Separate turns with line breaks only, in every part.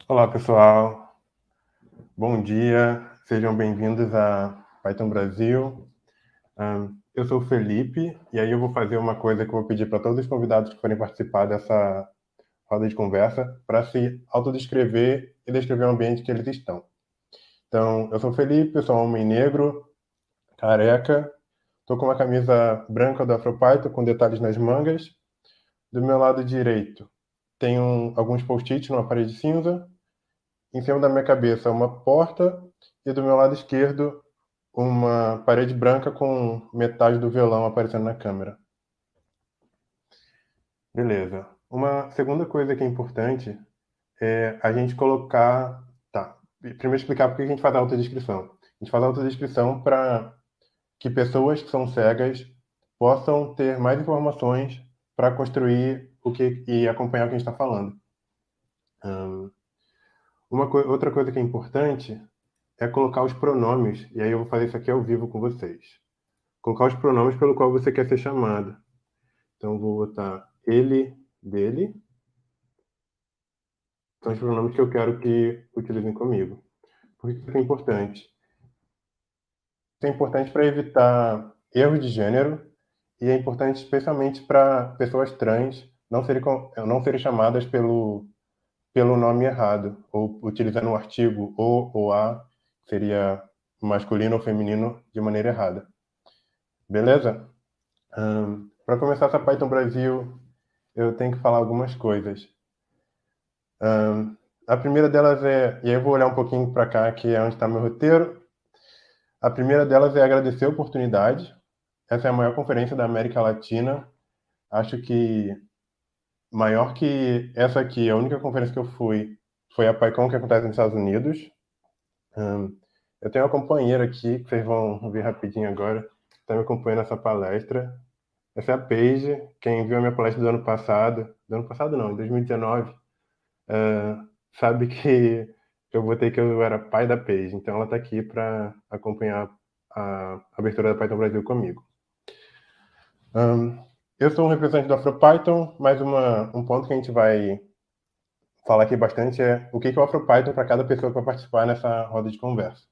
Olá, pessoal. Bom dia. Sejam bem-vindos a Python Brasil. Eu sou o Felipe, e aí eu vou fazer uma coisa que eu vou pedir para todos os convidados que forem participar dessa roda de conversa, para se autodescrever e descrever o ambiente que eles estão. Então, eu sou o Felipe, eu sou um homem negro, careca, estou com uma camisa branca do AfroPython com detalhes nas mangas. Do meu lado direito, tem alguns post-its numa parede cinza. Em cima da minha cabeça, uma porta, e do meu lado esquerdo, uma parede branca com metade do violão aparecendo na câmera. Beleza. Uma segunda coisa que é importante é a gente colocar... Tá, primeiro explicar por que a gente faz a autodescrição. A gente faz a autodescrição para que pessoas que são cegas possam ter mais informações para construir e acompanhar o que a gente está falando. Outra coisa que é importante é colocar os pronomes, e aí eu vou fazer isso aqui ao vivo com vocês. Colocar os pronomes pelo qual você quer ser chamado. Então, vou botar ele, dele. São os pronomes que eu quero que utilizem comigo. Por que isso é importante? Isso é importante para evitar erros de gênero, e é importante especialmente para pessoas trans não serem chamadas pelo nome errado, ou utilizando um artigo o ou a, seria masculino ou feminino, de maneira errada. Beleza? Para começar essa Python Brasil, eu tenho que falar algumas coisas. A primeira delas e aí eu vou olhar um pouquinho para cá, que é onde está meu roteiro. A primeira delas é agradecer a oportunidade. Essa é a maior conferência da América Latina. Acho que maior que essa aqui, a única conferência que eu fui foi a PyCon, que acontece nos Estados Unidos. Eu tenho uma companheira aqui, que vocês vão ver rapidinho agora, que está me acompanhando nessa palestra. Essa é a Paige, quem viu a minha palestra do ano passado não, em 2019, sabe que eu botei que eu era pai da Paige, então ela está aqui para acompanhar a abertura da Python Brasil comigo. Eu sou um representante do AfroPython, mas um ponto que a gente vai falar aqui bastante é o que é o AfroPython para cada pessoa que vai participar nessa roda de conversa.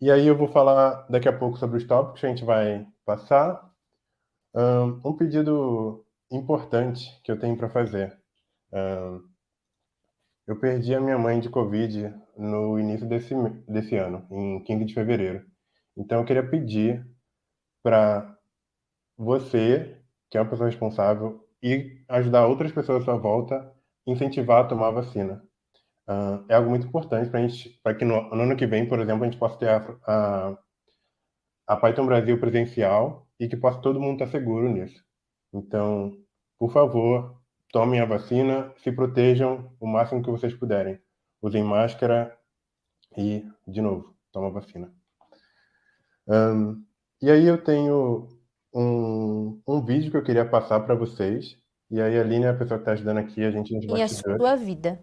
E aí eu vou falar daqui a pouco sobre os tópicos que a gente vai passar. Um pedido importante que eu tenho para fazer. Eu perdi a minha mãe de Covid no início desse ano, em 15 de fevereiro. Então eu queria pedir para você, que é uma pessoa responsável, e ajudar outras pessoas à sua volta, incentivar a tomar a vacina. É algo muito importante para que no ano que vem, por exemplo, a gente possa ter a Python Brasil presencial e que possa todo mundo estar seguro nisso. Então, por favor, tomem a vacina, se protejam o máximo que vocês puderem. Usem máscara e, de novo, tomem a vacina. E aí eu tenho um vídeo que eu queria passar para vocês. E aí a Aline é a pessoa que está ajudando aqui, a gente nos bastidores.
E a sua vida.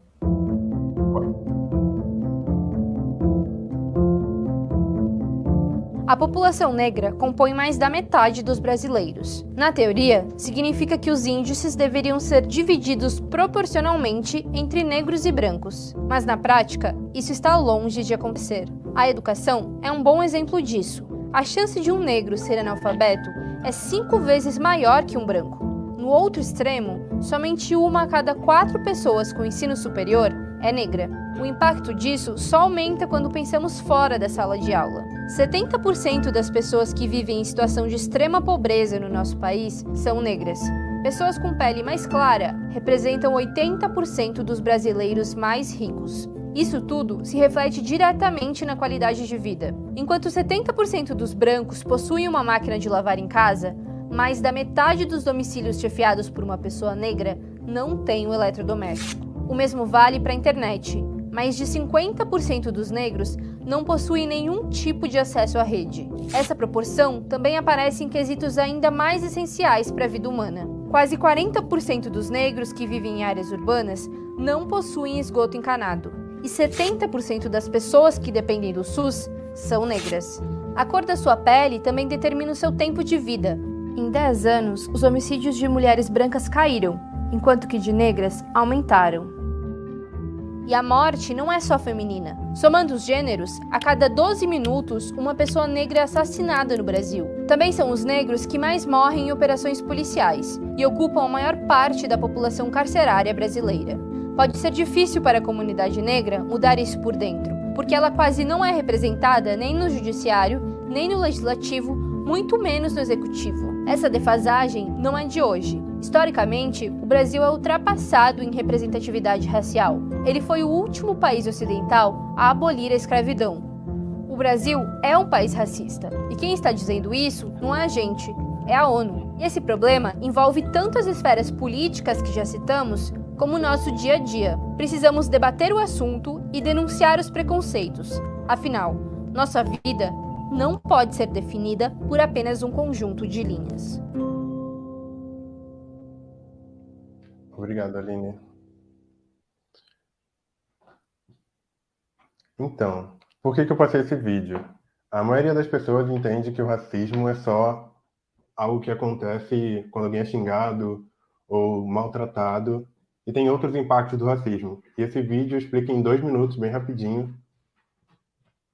A população negra compõe mais da metade dos brasileiros. Na teoria, significa que os índices deveriam ser divididos proporcionalmente entre negros e brancos. Mas na prática, isso está longe de acontecer. A educação é um bom exemplo disso. A chance de um negro ser analfabeto é 5 vezes maior que um branco. No outro extremo, somente 1 a cada 4 pessoas com ensino superior é negra. O impacto disso só aumenta quando pensamos fora da sala de aula. 70% das pessoas que vivem em situação de extrema pobreza no nosso país são negras. Pessoas com pele mais clara representam 80% dos brasileiros mais ricos. Isso tudo se reflete diretamente na qualidade de vida. Enquanto 70% dos brancos possuem uma máquina de lavar em casa, mais da metade dos domicílios chefiados por uma pessoa negra não tem um eletrodoméstico. O mesmo vale para a internet. Mais de 50% dos negros não possuem nenhum tipo de acesso à rede. Essa proporção também aparece em quesitos ainda mais essenciais para a vida humana. Quase 40% dos negros que vivem em áreas urbanas não possuem esgoto encanado, e 70% das pessoas que dependem do SUS são negras. A cor da sua pele também determina o seu tempo de vida. Em 10 anos, os homicídios de mulheres brancas caíram, enquanto que de negras aumentaram. E a morte não é só feminina. Somando os gêneros, a cada 12 minutos, uma pessoa negra é assassinada no Brasil. Também são os negros que mais morrem em operações policiais e ocupam a maior parte da população carcerária brasileira. Pode ser difícil para a comunidade negra mudar isso por dentro, porque ela quase não é representada nem no judiciário, nem no legislativo, muito menos no executivo. Essa defasagem não é de hoje. Historicamente, o Brasil é ultrapassado em representatividade racial. Ele foi o último país ocidental a abolir a escravidão. O Brasil é um país racista, e quem está dizendo isso não é a gente, é a ONU. E esse problema envolve tanto as esferas políticas que já citamos, como o nosso dia a dia. Precisamos debater o assunto e denunciar os preconceitos. Afinal, nossa vida não pode ser definida por apenas um conjunto de linhas.
Obrigado, Aline. Então, por que eu passei esse vídeo? A maioria das pessoas entende que o racismo é só algo que acontece quando alguém é xingado ou maltratado, e tem outros impactos do racismo. E esse vídeo explica em 2 minutos, bem rapidinho,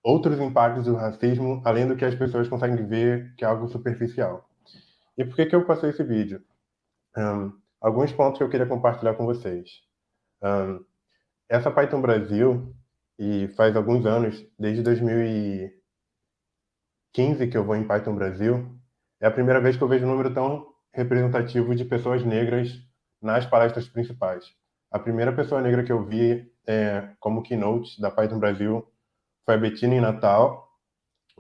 outros impactos do racismo, além do que as pessoas conseguem ver, que é algo superficial. E por que eu passei esse vídeo? Alguns pontos que eu queria compartilhar com vocês. Essa Python Brasil, e faz alguns anos, desde 2015 que eu vou em Python Brasil, é a primeira vez que eu vejo um número tão representativo de pessoas negras nas palestras principais. A primeira pessoa negra que eu vi como keynote da Python Brasil foi a Betina em Natal,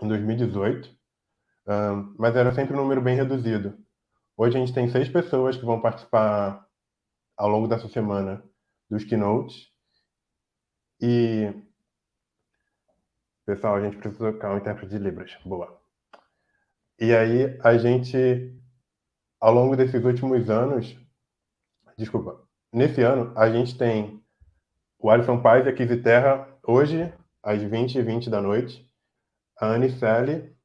em 2018, mas era sempre um número bem reduzido. Hoje a gente tem 6 pessoas que vão participar ao longo dessa semana dos keynotes. E, pessoal, a gente precisa tocar um intérprete de Libras. Boa. E aí, a gente, ao longo desses últimos anos, nesse ano, a gente tem o Alisson Paes e a Kizzy Terra, hoje, às 20h20 da noite, a Anicele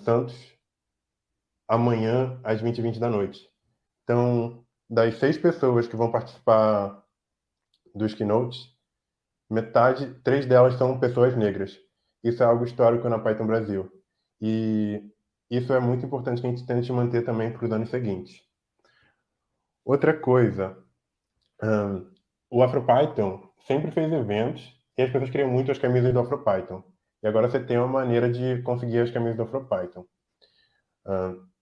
Santos, amanhã, às 20h20 da noite. Então, das 6 pessoas que vão participar dos keynotes, 3 delas são pessoas negras. Isso é algo histórico na Python Brasil. E isso é muito importante que a gente tente manter também para os anos seguintes. Outra coisa, o AfroPython sempre fez eventos e as pessoas queriam muito as camisas do AfroPython. E agora você tem uma maneira de conseguir as camisas do AfroPython.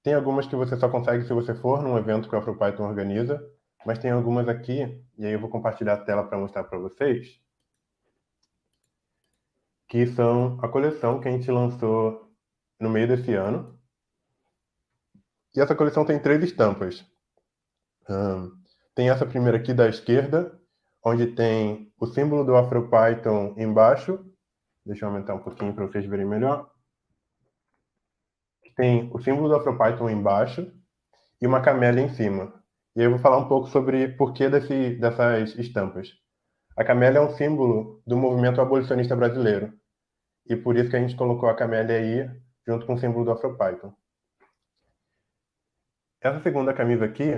Tem algumas que você só consegue se você for num evento que o AfroPython organiza, mas tem algumas aqui, e aí eu vou compartilhar a tela para mostrar para vocês, que são a coleção que a gente lançou no meio desse ano. E essa coleção tem 3 estampas. Tem essa primeira aqui da esquerda, onde tem o símbolo do AfroPython embaixo. Deixa eu aumentar um pouquinho para vocês verem melhor. Tem o símbolo do AfroPython embaixo e uma camélia em cima. E aí eu vou falar um pouco sobre por que dessas estampas. A camélia é um símbolo do movimento abolicionista brasileiro. E por isso que a gente colocou a camélia aí, junto com o símbolo do AfroPython. Essa segunda camisa aqui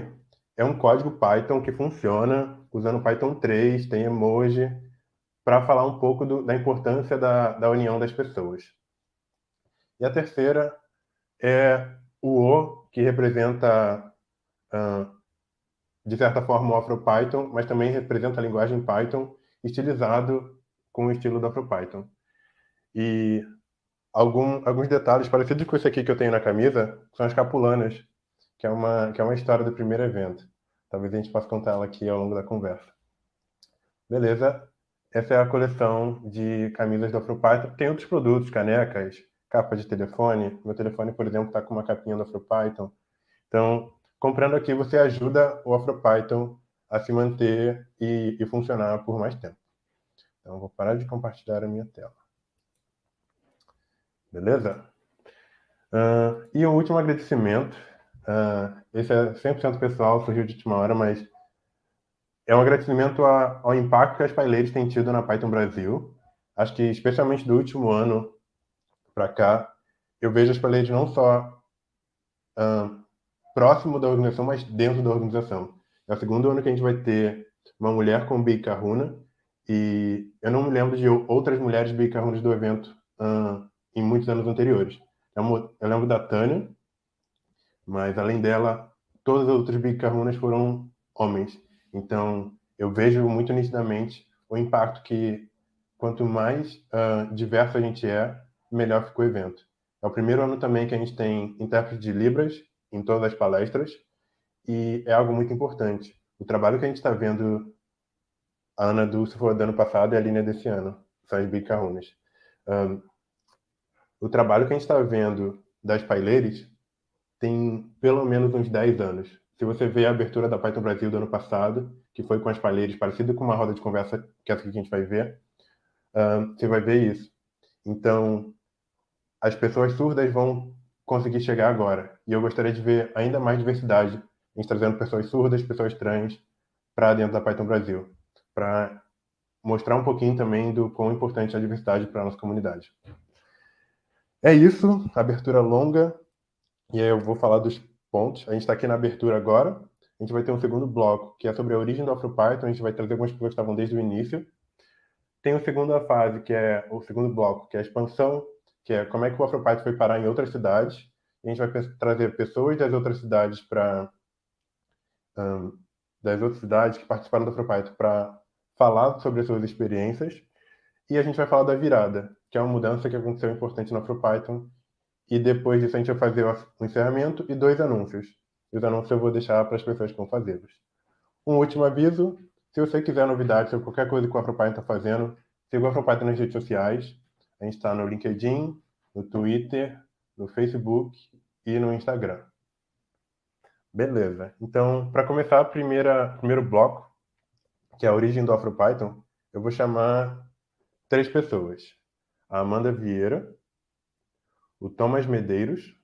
é um código Python que funciona usando Python 3, tem emoji, para falar um pouco da importância da união das pessoas. E a terceira é o O, que representa, de certa forma, o AfroPython, mas também representa a linguagem Python, estilizado com o estilo do AfroPython. E alguns detalhes parecidos com esse aqui que eu tenho na camisa são as capulanas, que é uma história do primeiro evento. Talvez a gente possa contar ela aqui ao longo da conversa. Beleza? Essa é a coleção de camisas do AfroPython. Tem outros produtos, canecas, capa de telefone. Meu telefone, por exemplo, está com uma capinha do AfroPython. Então, comprando aqui, você ajuda o AfroPython a se manter e funcionar por mais tempo. Então, vou parar de compartilhar a minha tela. Beleza? E o último agradecimento. Esse é 100% pessoal, surgiu de última hora, mas é um agradecimento ao impacto que as PyLadies têm tido na Python Brasil. Acho que, especialmente do último ano para cá, eu vejo as PyLadies não só próximo da organização, mas dentro da organização. É o segundo ano que a gente vai ter uma mulher com BI Kahuna, e eu não me lembro de outras mulheres BI Kahunas do evento em muitos anos anteriores. Eu lembro da Tânia, mas além dela, todas as outras BI Kahunas foram homens. Então, eu vejo muito nitidamente o impacto que, quanto mais diverso a gente é, melhor fica o evento. É o primeiro ano também que a gente tem intérprete de Libras em todas as palestras, e é algo muito importante. O trabalho que a gente está vendo, a Ana Dulce foi do ano passado e a Aline é desse ano, são as BI Kahunas. O trabalho que a gente está vendo das PyLadies tem pelo menos uns 10 anos. Se você vê a abertura da Python Brasil do ano passado, que foi com as PyLadies, parecido com uma roda de conversa que é essa que a gente vai ver, você vai ver isso. Então, as pessoas surdas vão conseguir chegar agora. E eu gostaria de ver ainda mais diversidade, a gente trazendo pessoas surdas, pessoas trans, para dentro da Python Brasil, para mostrar um pouquinho também do quão importante é a diversidade para a nossa comunidade. É isso, abertura longa, e aí eu vou falar dos pontos. A gente está aqui na abertura agora, a gente vai ter um segundo bloco, que é sobre a origem do AfroPython, a gente vai trazer algumas pessoas que estavam desde o início. Tem a segunda fase, que é o segundo bloco, que é a expansão, que é como é que o AfroPython foi parar em outras cidades. A gente vai trazer pessoas das outras cidades das outras cidades que participaram do AfroPython para falar sobre as suas experiências. E a gente vai falar da virada, que é uma mudança que aconteceu importante no AfroPython. E depois disso a gente vai fazer o encerramento e 2 anúncios. E os anúncios eu vou deixar para as pessoas que vão fazê-los. Um último aviso, se você quiser novidades sobre qualquer coisa que o AfroPython está fazendo, siga o AfroPython nas redes sociais. A gente está no LinkedIn, no Twitter, no Facebook e no Instagram. Beleza. Então, para começar o primeiro bloco, que é a origem do AfroPython, eu vou chamar 3 pessoas. A Amanda Vieira, o Thomas Medeiros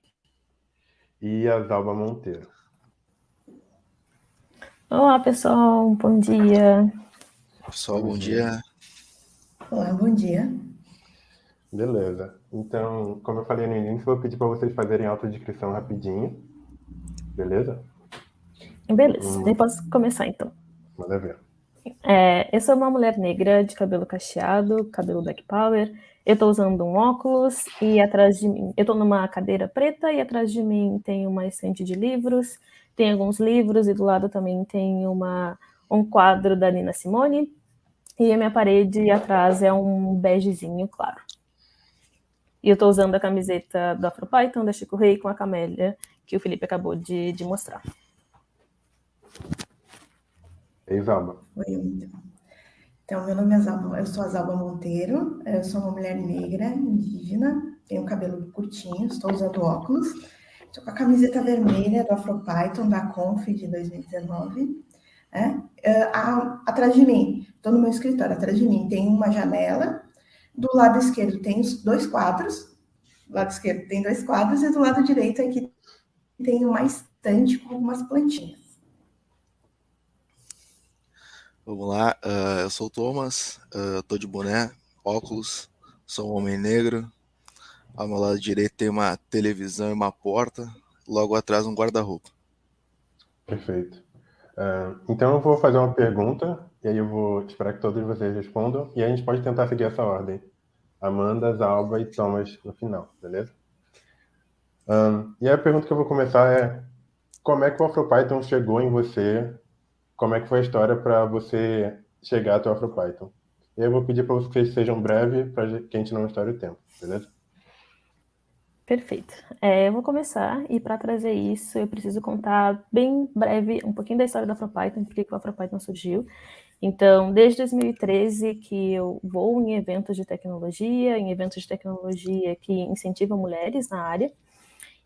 e a Zalba Monteiro.
Olá, pessoal. Bom dia.
Pessoal, bom dia.
Olá, bom dia.
Beleza. Então, como eu falei no início, eu vou pedir para vocês fazerem autodescrição rapidinho. Beleza?
Beleza, daí posso começar então.
Manda ver.
Eu sou uma mulher negra de cabelo cacheado, cabelo black power. Eu tô usando um óculos e atrás de mim, eu tô numa cadeira preta e atrás de mim tem uma estante de livros, tem alguns livros e do lado também tem um quadro da Nina Simone e a minha parede atrás é um begezinho claro. E eu tô usando a camiseta do AfroPython, da Chico Rei, com a camélia que o Felipe acabou de mostrar.
Ei, Zalba.
Oi, então, meu nome é Zalba, eu sou a Zalba Monteiro, eu sou uma mulher negra, indígena, tenho cabelo curtinho, estou usando óculos, estou com a camiseta vermelha do AfroPython, da Conf de 2019. Atrás de mim, estou no meu escritório, atrás de mim tem uma janela, do lado esquerdo tem os 2 quadros, do lado esquerdo tem 2 quadros, e do lado direito aqui tem uma estante com algumas plantinhas.
Vamos lá, eu sou o Thomas, tô de boné, óculos, sou um homem negro. Ao meu lado direito tem uma televisão e uma porta, logo atrás um guarda-roupa.
Perfeito. Então eu vou fazer uma pergunta, e aí eu vou esperar que todos vocês respondam, e aí a gente pode tentar seguir essa ordem. Amanda, Zalba e Thomas no final, beleza? E aí a pergunta que eu vou começar é: como é que o AfroPython chegou em você? Como é que foi a história para você chegar até o AfroPython? E aí eu vou pedir para vocês sejam breves, para que a gente não estoure o tempo, beleza?
Perfeito. Eu vou começar, e para trazer isso, eu preciso contar bem breve um pouquinho da história do AfroPython, por que o AfroPython surgiu. Então, desde 2013 que eu vou em eventos de tecnologia que incentivam mulheres na área,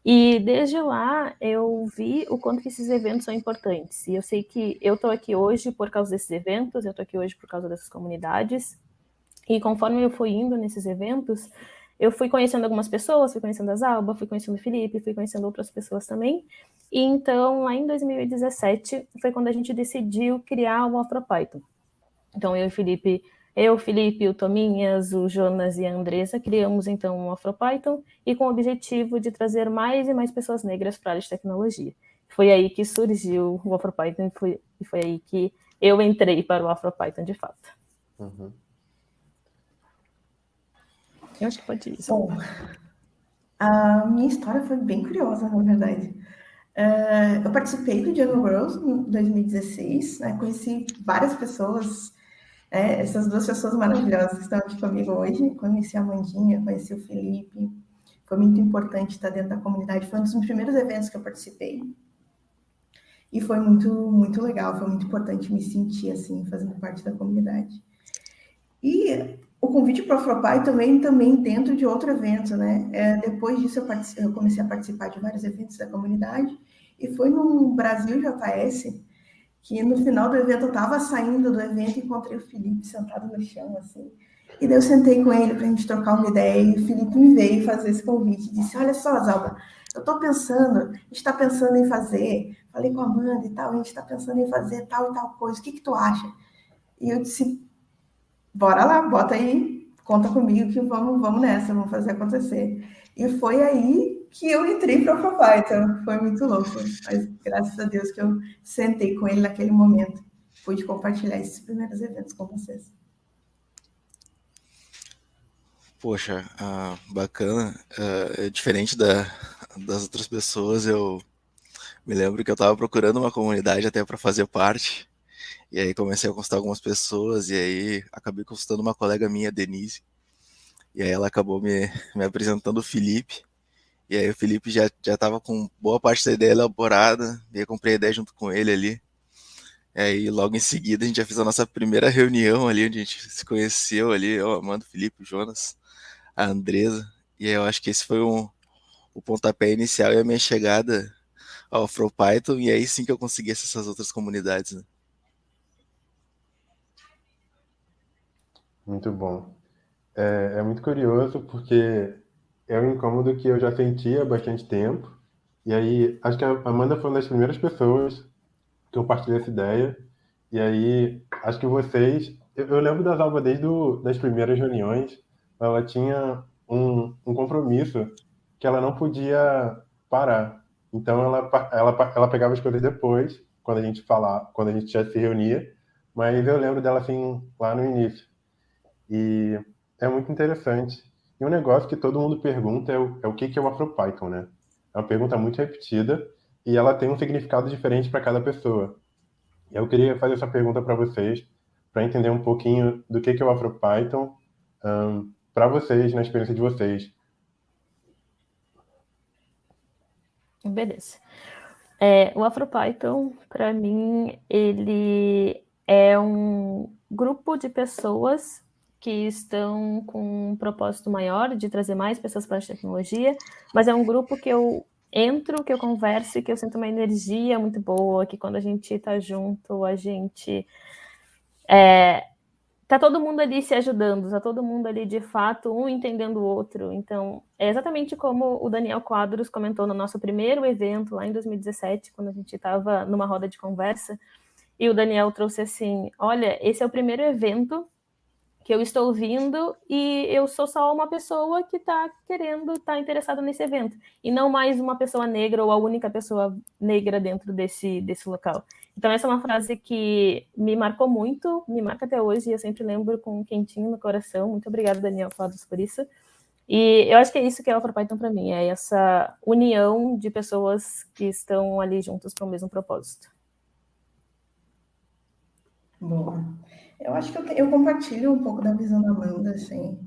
e desde lá eu vi o quanto que esses eventos são importantes. E eu sei que eu estou aqui hoje por causa desses eventos, eu estou aqui hoje por causa dessas comunidades. E conforme eu fui indo nesses eventos, eu fui conhecendo algumas pessoas, fui conhecendo a Zalba, fui conhecendo o Felipe, fui conhecendo outras pessoas também. E então, lá em 2017, foi quando a gente decidiu criar o AfroPython. Então, eu, Felipe, o Tominhas, o Jonas e a Andressa criamos, então, o AfroPython e com o objetivo de trazer mais e mais pessoas negras para a área de tecnologia. Foi aí que surgiu o AfroPython e foi aí que eu entrei para o AfroPython, de fato.
Uhum.
Eu acho que pode ir.
Bom, a minha história foi bem curiosa, na verdade. Eu participei do Jungle Girls em 2016, né? Conheci várias pessoas, essas duas pessoas maravilhosas que estão aqui comigo hoje. Conheci a Amandinha, conheci o Felipe. Foi muito importante estar dentro da comunidade. Foi um dos primeiros eventos que eu participei. E foi muito, muito legal, foi muito importante me sentir assim, fazendo parte da comunidade. E o convite para o Afropai também dentro de outro evento, né? Depois disso eu comecei a participar de vários eventos da comunidade e foi no Brasil JS que no final do evento eu estava saindo do evento e encontrei o Felipe sentado no chão, assim. E daí eu sentei com ele para a gente trocar uma ideia e o Felipe me veio fazer esse convite. Disse, olha só, Zalba, eu estou pensando, a gente está pensando em fazer, falei com a Amanda e tal, a gente está pensando em fazer tal e tal coisa, o que tu acha? E eu disse, bora lá, bota aí, conta comigo que vamos nessa, vamos fazer acontecer. E foi aí que eu entrei para o Afropai, então foi muito louco. Mas graças a Deus que eu sentei com ele naquele momento, pude compartilhar esses primeiros eventos com vocês.
Poxa, bacana. Diferente das outras pessoas, eu me lembro que eu estava procurando uma comunidade até para fazer parte. E aí comecei a consultar algumas pessoas, e aí acabei consultando uma colega minha, Denise. E aí ela acabou me apresentando o Felipe. E aí o Felipe já estava com boa parte da ideia elaborada, e eu comprei a ideia junto com ele ali. E aí logo em seguida a gente já fez a nossa primeira reunião ali, onde a gente se conheceu ali, eu, Amanda, o Felipe, o Jonas, a Andresa. E aí eu acho que esse foi o pontapé inicial e a minha chegada ao AfroPython, e aí sim que eu consegui acessar essas outras comunidades, né?
Muito bom. É muito curioso porque é um incômodo que eu já sentia há bastante tempo. E aí, acho que a Amanda foi uma das primeiras pessoas que compartilhou essa ideia. E aí, acho que vocês... Eu lembro da Zalba desde das primeiras reuniões. Ela tinha um compromisso que ela não podia parar. Então, ela pegava as coisas depois, quando a gente já se reunia. Mas eu lembro dela, assim, lá no início. E é muito interessante. E um negócio que todo mundo pergunta é o que é o AfroPython, né? É uma pergunta muito repetida e ela tem um significado diferente para cada pessoa. E eu queria fazer essa pergunta para vocês, para entender um pouquinho do que é o AfroPython para vocês, na experiência de vocês.
Beleza. O AfroPython, para mim, ele é um grupo de pessoas que estão com um propósito maior de trazer mais pessoas para a tecnologia, mas é um grupo que eu entro, que eu converso e que eu sinto uma energia muito boa, que quando a gente está junto, a gente... tá todo mundo ali se ajudando, tá todo mundo ali de fato, um entendendo o outro. Então, é exatamente como o Daniel Quadros comentou no nosso primeiro evento, lá em 2017, quando a gente estava numa roda de conversa, e o Daniel trouxe assim, olha, esse é o primeiro evento que eu estou vindo e eu sou só uma pessoa que está interessada nesse evento, e não mais uma pessoa negra ou a única pessoa negra dentro desse local. Então essa é uma frase que me marcou muito, me marca até hoje, e eu sempre lembro com um quentinho no coração. Muito obrigada, Daniel Quadros, por isso. E eu acho que é isso que é o AfroPython para mim, é essa união de pessoas que estão ali juntas para o mesmo propósito.
Boa. Eu acho que eu compartilho um pouco da visão da Amanda, assim.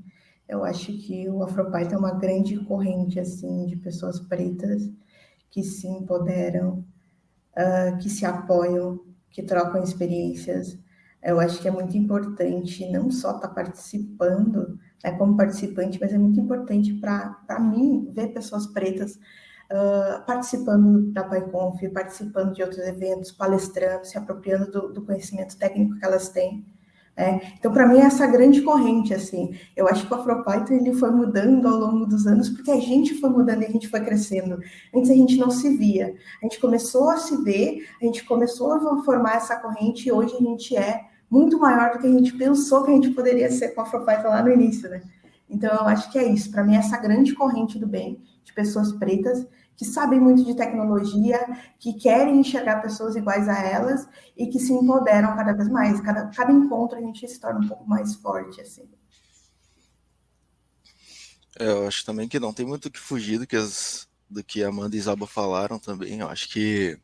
Eu acho que o AfroPython é uma grande corrente, assim, de pessoas pretas que se empoderam, que se apoiam, que trocam experiências. Eu acho que é muito importante não só estar participando, né, como participante, mas é muito importante para mim ver pessoas pretas participando da PyConf, participando de outros eventos, palestrando, se apropriando do conhecimento técnico que elas têm. Então, para mim, é essa grande corrente, assim. Eu acho que o Afropython ele foi mudando ao longo dos anos, porque a gente foi mudando e a gente foi crescendo. Antes a gente não se via. A gente começou a se ver, a gente começou a formar essa corrente e hoje a gente é muito maior do que a gente pensou que a gente poderia ser com o Afropython lá no início, né? Então, eu acho que é isso. Para mim, essa grande corrente do bem, de pessoas pretas, que sabem muito de tecnologia, que querem enxergar pessoas iguais a elas e que se empoderam cada vez mais. Cada encontro a gente se torna um pouco mais forte, assim.
Eu acho também que não tem muito o que fugir do que a Amanda e Isaba falaram também. Eu acho que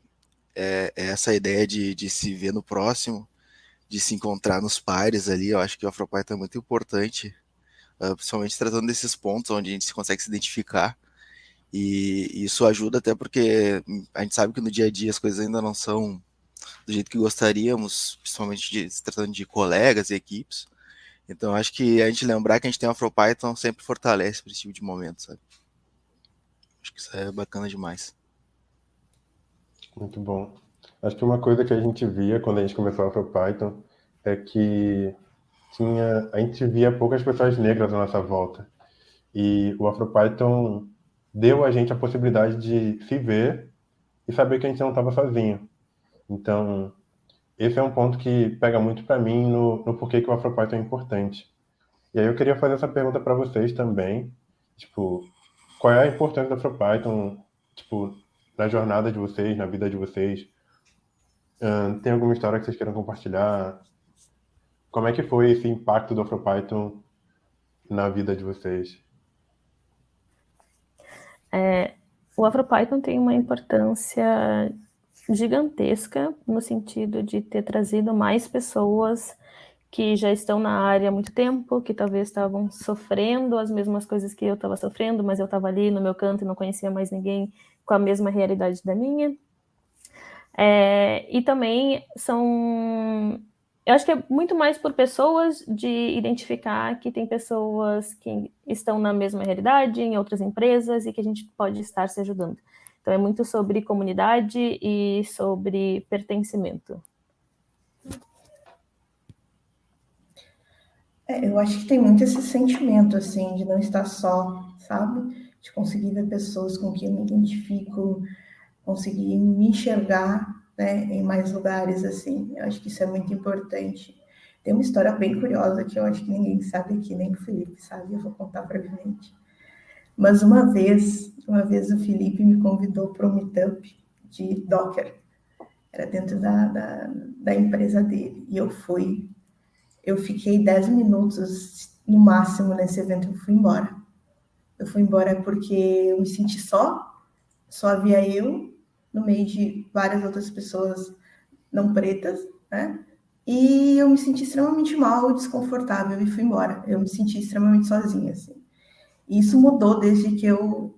é essa ideia de se ver no próximo, de se encontrar nos pares ali. Eu acho que o Afropython é muito importante, principalmente tratando desses pontos onde a gente consegue se identificar. E isso ajuda até porque a gente sabe que no dia a dia as coisas ainda não são do jeito que gostaríamos, principalmente se tratando de colegas e equipes. Então acho que a gente lembrar que a gente tem o Afropython sempre fortalece para esse tipo de momento, sabe? Acho que isso é bacana demais.
Muito bom. Acho que uma coisa que a gente via quando a gente começou a Afropython é que a gente via poucas pessoas negras à nossa volta. E o Afropython deu a gente a possibilidade de se ver e saber que a gente não estava sozinho. Então, esse é um ponto que pega muito para mim no porquê que o Afropython é importante. E aí eu queria fazer essa pergunta para vocês também, tipo, qual é a importância do Afropython, tipo, na jornada de vocês, na vida de vocês? Tem alguma história que vocês queiram compartilhar? Como é que foi esse impacto do Afropython na vida de vocês?
O Afropython tem uma importância gigantesca no sentido de ter trazido mais pessoas que já estão na área há muito tempo, que talvez estavam sofrendo as mesmas coisas que eu estava sofrendo, mas eu estava ali no meu canto e não conhecia mais ninguém com a mesma realidade da minha. E também eu acho que é muito mais por pessoas de identificar que tem pessoas que estão na mesma realidade, em outras empresas, e que a gente pode estar se ajudando. Então é muito sobre comunidade e sobre pertencimento.
Eu acho que tem muito esse sentimento, assim, de não estar só, sabe? De conseguir ver pessoas com quem eu me identifico, conseguir me enxergar, né, em mais lugares, assim. Eu acho que isso é muito importante. Tem uma história bem curiosa que eu acho que ninguém sabe aqui, nem o Felipe sabe, eu vou contar brevemente. Mas uma vez o Felipe me convidou para um meetup de Docker. Era dentro da empresa dele. E eu fui. Eu fiquei 10 minutos no máximo nesse evento, eu fui embora. Eu fui embora porque eu me senti só havia eu, no meio de várias outras pessoas não pretas, né? E eu me senti extremamente mal, desconfortável e fui embora. Eu me senti extremamente sozinha, assim. E isso mudou desde que eu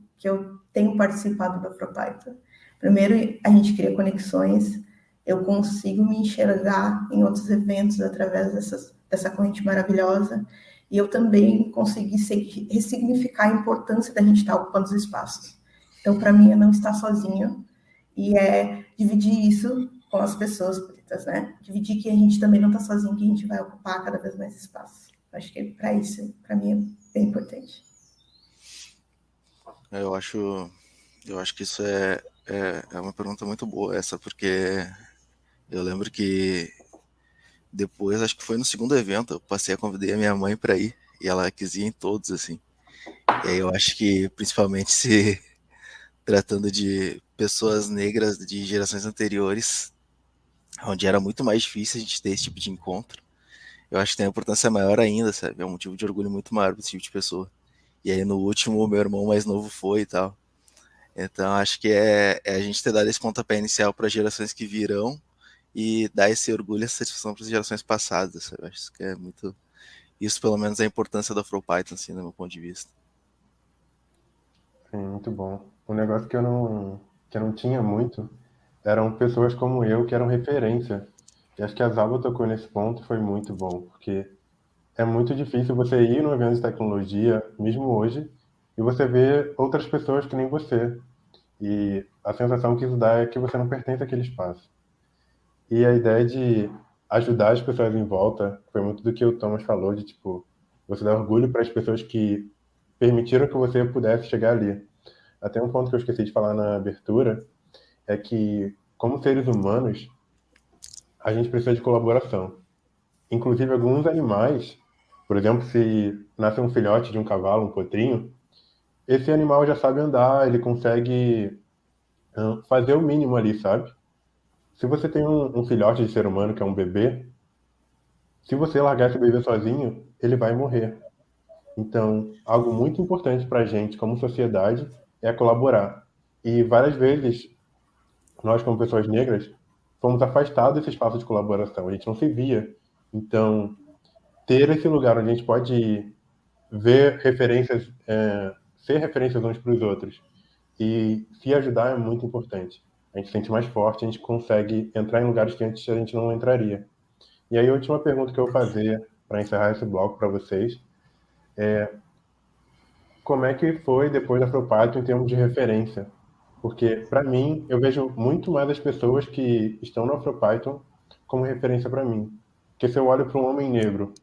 tenho participado da Afropython. Primeiro, a gente cria conexões, eu consigo me enxergar em outros eventos através dessa corrente maravilhosa, e eu também consegui ressignificar a importância da gente estar ocupando os espaços. Então, para mim, é não estar sozinho, e é dividir isso com as pessoas pretas, né? Dividir que a gente também não está sozinho, que a gente vai ocupar cada vez mais espaço. Acho que para isso, para mim, é bem importante.
Eu acho que isso é uma pergunta muito boa essa, porque eu lembro que depois, acho que foi no segundo evento, eu passei a convidar a minha mãe para ir, e ela quis ir em todos, assim. E aí eu acho que, principalmente se tratando de pessoas negras de gerações anteriores, onde era muito mais difícil a gente ter esse tipo de encontro, eu acho que tem uma importância maior ainda, sabe? É um motivo de orgulho muito maior para esse tipo de pessoa. E aí no último, o meu irmão mais novo foi e tal. Então acho que é a gente ter dado esse pontapé inicial para as gerações que virão e dar esse orgulho, essa satisfação para as gerações passadas, sabe? Eu acho que é muito... Isso pelo menos é a importância da Afropython, assim, do meu ponto de vista.
Sim, muito bom. Um negócio que eu não tinha muito eram pessoas como eu que eram referência. E acho que a Zaba tocou nesse ponto, foi muito bom, porque é muito difícil você ir num evento de tecnologia, mesmo hoje, e você ver outras pessoas que nem você. E a sensação que isso dá é que você não pertence àquele espaço. E a ideia de ajudar as pessoas em volta. Foi muito do que o Thomas falou, de tipo, você dar orgulho para as pessoas que permitiram que você pudesse chegar ali. Até um ponto que eu esqueci de falar na abertura é que, como seres humanos, a gente precisa de colaboração. Inclusive, alguns animais, por exemplo, se nasce um filhote de um cavalo, um potrinho, esse animal já sabe andar, ele consegue fazer o mínimo ali, sabe? Se você tem um filhote de ser humano, que é um bebê, se você largar esse bebê sozinho, ele vai morrer. Então, algo muito importante para a gente, como sociedade, é colaborar. E várias vezes, nós, como pessoas negras, fomos afastados desse espaço de colaboração. A gente não se via. Então, ter esse lugar onde a gente pode ver referências, ser referências uns para os outros e se ajudar é muito importante. A gente se sente mais forte, a gente consegue entrar em lugares que antes a gente não entraria. E aí, a última pergunta que eu vou fazer para encerrar esse bloco para vocês é: como é que foi depois da Afropython em termos de referência? Porque, para mim, eu vejo muito mais as pessoas que estão no Afropython como referência para mim. Porque se eu olho para um homem negro,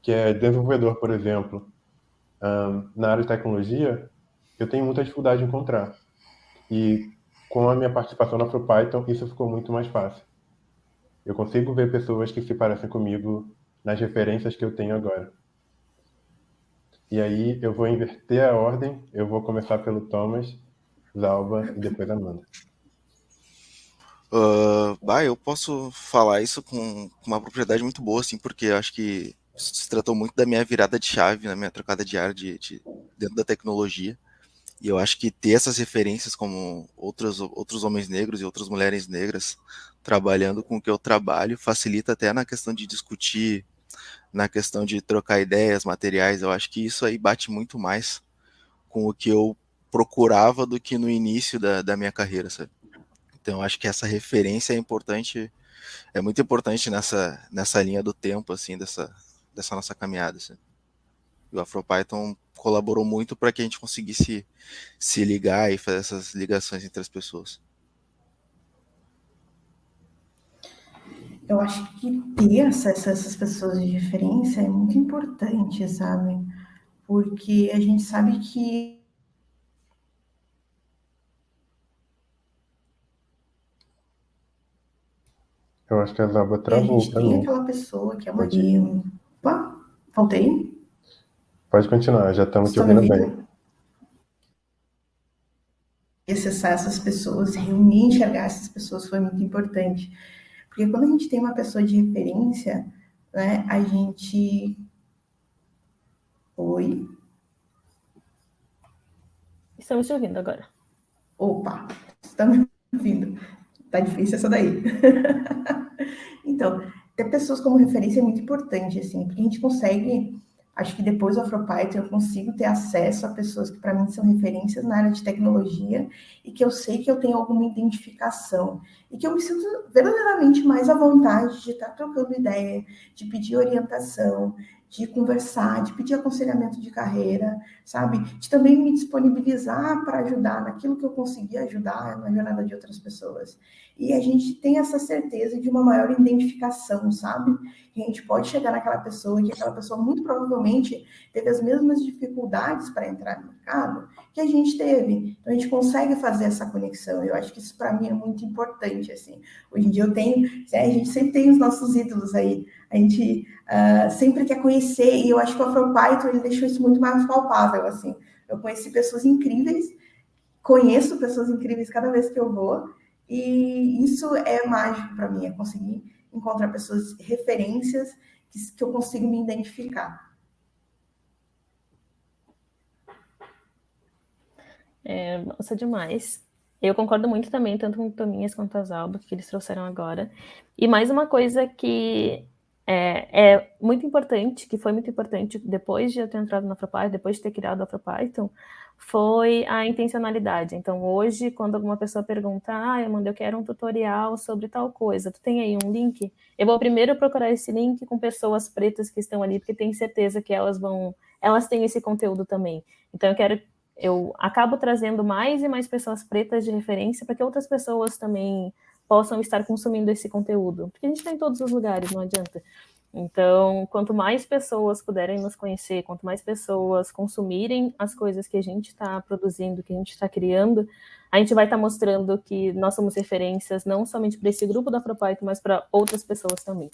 que é desenvolvedor, por exemplo, na área de tecnologia, eu tenho muita dificuldade de encontrar. E com a minha participação na Afropython, isso ficou muito mais fácil. Eu consigo ver pessoas que se parecem comigo nas referências que eu tenho agora. E aí eu vou inverter a ordem, eu vou começar pelo Thomas, Zalba e depois Amanda.
Eu posso falar isso com uma propriedade muito boa, assim, porque eu acho que isso se tratou muito da minha virada de chave, na minha trocada de ar dentro da tecnologia. E eu acho que ter essas referências como outros homens negros e outras mulheres negras trabalhando com o que eu trabalho facilita até na questão de discutir, na questão de trocar ideias, materiais. Eu acho que isso aí bate muito mais com o que eu procurava do que no início da minha carreira, sabe? Então, eu acho que essa referência é importante, é muito importante nessa linha do tempo, assim, dessa nossa caminhada, assim. E o AfroPython colaborou muito para que a gente conseguisse se ligar e fazer essas ligações entre as pessoas.
Eu acho que ter acesso a essas pessoas de referência é muito importante, sabe? Porque a gente sabe que
Eu acho que a Zalba
a
travou
gente
para
tem
mim.
aquela pessoa que é uma...
Pode,
Opa, voltei?
pode continuar, já estamos
Vocês
te
estão me
ouvindo bem.
ouvindo? Acessar essas pessoas, reunir, enxergar essas pessoas foi muito importante. Porque quando a gente tem uma pessoa de referência, né, a gente... Oi?
Estamos te ouvindo agora.
Opa, estão me ouvindo? Tá difícil essa daí. Então, ter pessoas como referência é muito importante, assim, porque a gente consegue... Acho que depois do AfroPython eu consigo ter acesso a pessoas que para mim são referências na área de tecnologia e que eu sei que eu tenho alguma identificação e que eu me sinto verdadeiramente mais à vontade de estar trocando ideia, de pedir orientação, de conversar, de pedir aconselhamento de carreira, sabe? De também me disponibilizar para ajudar naquilo que eu conseguir ajudar na jornada de outras pessoas. E a gente tem essa certeza de uma maior identificação, sabe? Que a gente pode chegar naquela pessoa, que aquela pessoa muito provavelmente teve as mesmas dificuldades para entrar no mercado que a gente teve. Então a gente consegue fazer essa conexão. Eu acho que isso para mim é muito importante, assim. Hoje em dia eu tenho, a gente sempre tem os nossos ídolos aí. A gente sempre quer conhecer, e eu acho que o AfroPython ele deixou isso muito mais palpável, assim. Eu conheci pessoas incríveis, conheço pessoas incríveis cada vez que eu vou, e isso é mágico para mim, é conseguir encontrar pessoas, referências que eu consigo me identificar.
Nossa, demais. Eu concordo muito também, tanto com o Tominhas quanto a Zalba, que eles trouxeram agora. E mais uma coisa que é muito importante, que foi muito importante depois de eu ter entrado no AfroPython, depois de ter criado o AfroPython, foi a intencionalidade. Então, hoje, quando alguma pessoa pergunta, Amanda, eu quero um tutorial sobre tal coisa, tu tem aí um link? Eu vou primeiro procurar esse link com pessoas pretas que estão ali, porque tenho certeza que elas têm esse conteúdo também. Então, eu acabo trazendo mais e mais pessoas pretas de referência para que outras pessoas também possam estar consumindo esse conteúdo. Porque a gente está em todos os lugares, não adianta. Então, quanto mais pessoas puderem nos conhecer, quanto mais pessoas consumirem as coisas que a gente está produzindo, que a gente está criando, a gente vai estar mostrando que nós somos referências não somente para esse grupo da Afropython, mas para outras pessoas também.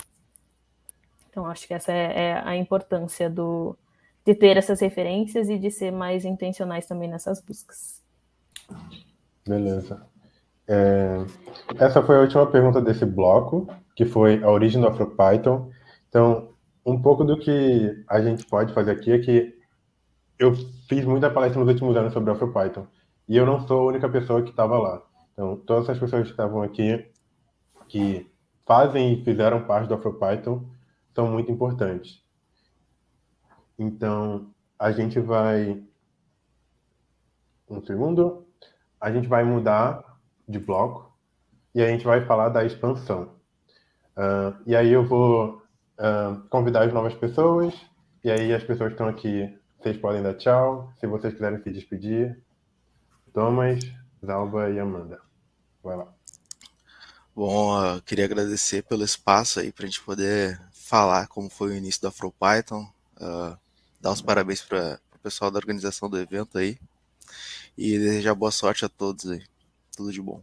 Então, acho que essa é a importância de ter essas referências e de ser mais intencionais também nessas buscas.
Beleza. Essa foi a última pergunta desse bloco, que foi a origem do AfroPython. Então, um pouco do que a gente pode fazer aqui é que eu fiz muita palestra nos últimos anos sobre o AfroPython, e eu não sou a única pessoa que estava lá. Então, todas as pessoas que estavam aqui, que fazem e fizeram parte do AfroPython, são muito importantes. Então, a gente vai... Um segundo. A gente vai mudar de bloco e a gente vai falar da expansão. E aí eu vou convidar as novas pessoas, e aí as pessoas que estão aqui, vocês podem dar tchau, se vocês quiserem se despedir. Thomas, Zalba e Amanda. Vai lá.
Bom, queria agradecer pelo espaço aí para a gente poder falar como foi o início do AfroPython, dar os parabéns para o pessoal da organização do evento aí e desejar boa sorte a todos aí. Tudo de bom.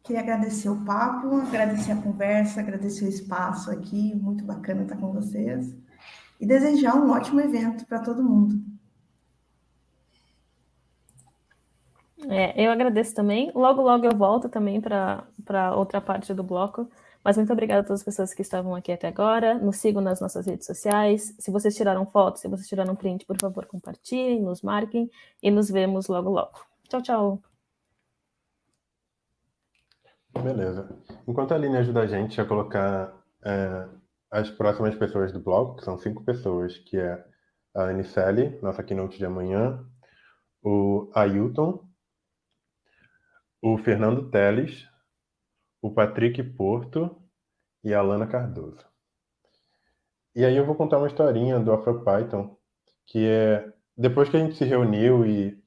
Queria agradecer o papo, agradecer a conversa, agradecer o espaço aqui, muito bacana estar com vocês, e desejar um ótimo evento para todo mundo.
Eu agradeço também. Logo, logo eu volto também para outra parte do bloco. Mas muito obrigada a todas as pessoas que estavam aqui até agora. Nos sigam nas nossas redes sociais. Se vocês tiraram foto, se vocês tiraram print, por favor, compartilhem, nos marquem e nos vemos logo, logo. Tchau, tchau.
Beleza. Enquanto a Aline ajuda a gente a colocar as próximas pessoas do bloco, que são 5 pessoas, que é a Anicele, nossa keynote de amanhã, o Ailton, o Fernando Teles, o Patrick Porto e a Alana Cardoso. E aí eu vou contar uma historinha do AfroPython, que é, depois que a gente se reuniu e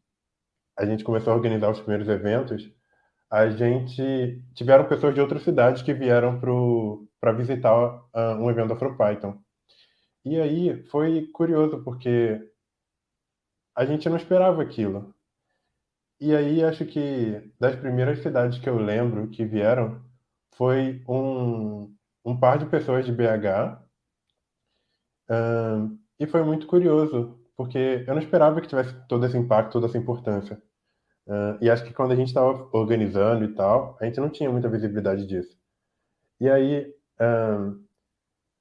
a gente começou a organizar os primeiros eventos, tiveram pessoas de outras cidades que vieram para visitar um evento do AfroPython. E aí foi curioso, porque a gente não esperava aquilo. E aí acho que das primeiras cidades que eu lembro que vieram foi um par de pessoas de BH, e foi muito curioso, porque eu não esperava que tivesse todo esse impacto, toda essa importância. E acho que quando a gente estava organizando e tal, a gente não tinha muita visibilidade disso. E aí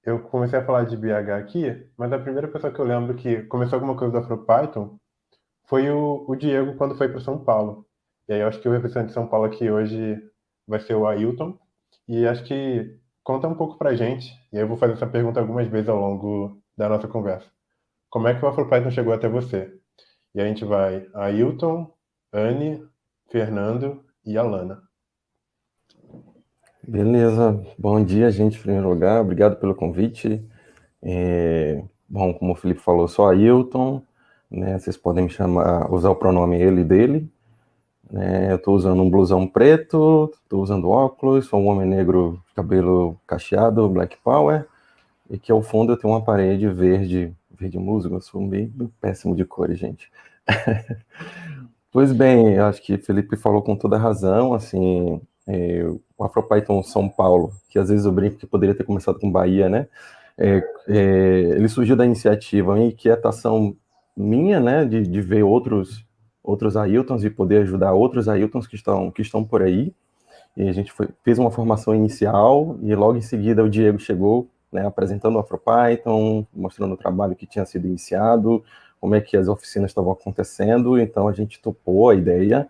eu comecei a falar de BH aqui, mas a primeira pessoa que eu lembro que começou alguma coisa do AfroPython foi o Diego, quando foi para São Paulo. E aí eu acho que o representante de São Paulo aqui hoje vai ser o Ailton. E acho que conta um pouco pra gente, e aí eu vou fazer essa pergunta algumas vezes ao longo da nossa conversa. Como é que o AfroPython chegou até você? E a gente vai Ailton, Anne, Fernando e Alana.
Beleza, bom dia, gente, em primeiro lugar, obrigado pelo convite. Bom, como o Felipe falou, sou Ailton, né, vocês podem me chamar, usar o pronome ele e dele, né, eu estou usando um blusão preto, estou usando óculos, sou um homem negro, cabelo cacheado, Black Power, e que ao fundo eu tenho uma parede verde musgo, eu sou meio péssimo de cores, gente. Pois bem, eu acho que o Felipe falou com toda razão, assim, o AfroPython São Paulo, que às vezes eu brinco que poderia ter começado com Bahia, né, ele surgiu da iniciativa, uma inquietação minha, né, de ver outros Ailtons e poder ajudar outros Ailtons que estão por aí, e a gente fez uma formação inicial, e logo em seguida o Diego chegou, né, apresentando o AfroPython, mostrando o trabalho que tinha sido iniciado, como é que as oficinas estavam acontecendo, então a gente topou a ideia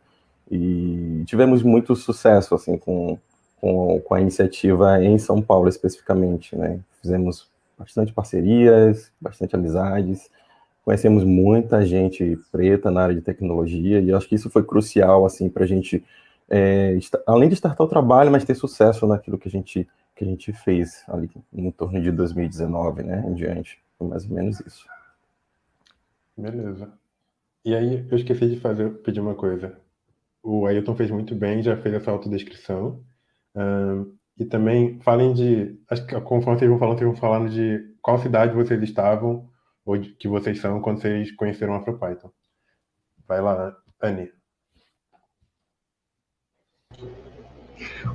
e tivemos muito sucesso assim, com a iniciativa em São Paulo especificamente, né? Fizemos bastante parcerias, bastante amizades, conhecemos muita gente preta na área de tecnologia e acho que isso foi crucial assim, para a gente, além de startar o trabalho, mas ter sucesso naquilo que a gente fez ali em torno de 2019, né, em diante, foi mais ou menos isso.
Beleza. E aí, eu esqueci de pedir uma coisa. o Ailton fez muito bem, já fez essa autodescrição. E também falem acho que conforme vocês vão falando de qual cidade vocês estavam ou que vocês são quando vocês conheceram a AfroPython. Vai lá, Anny.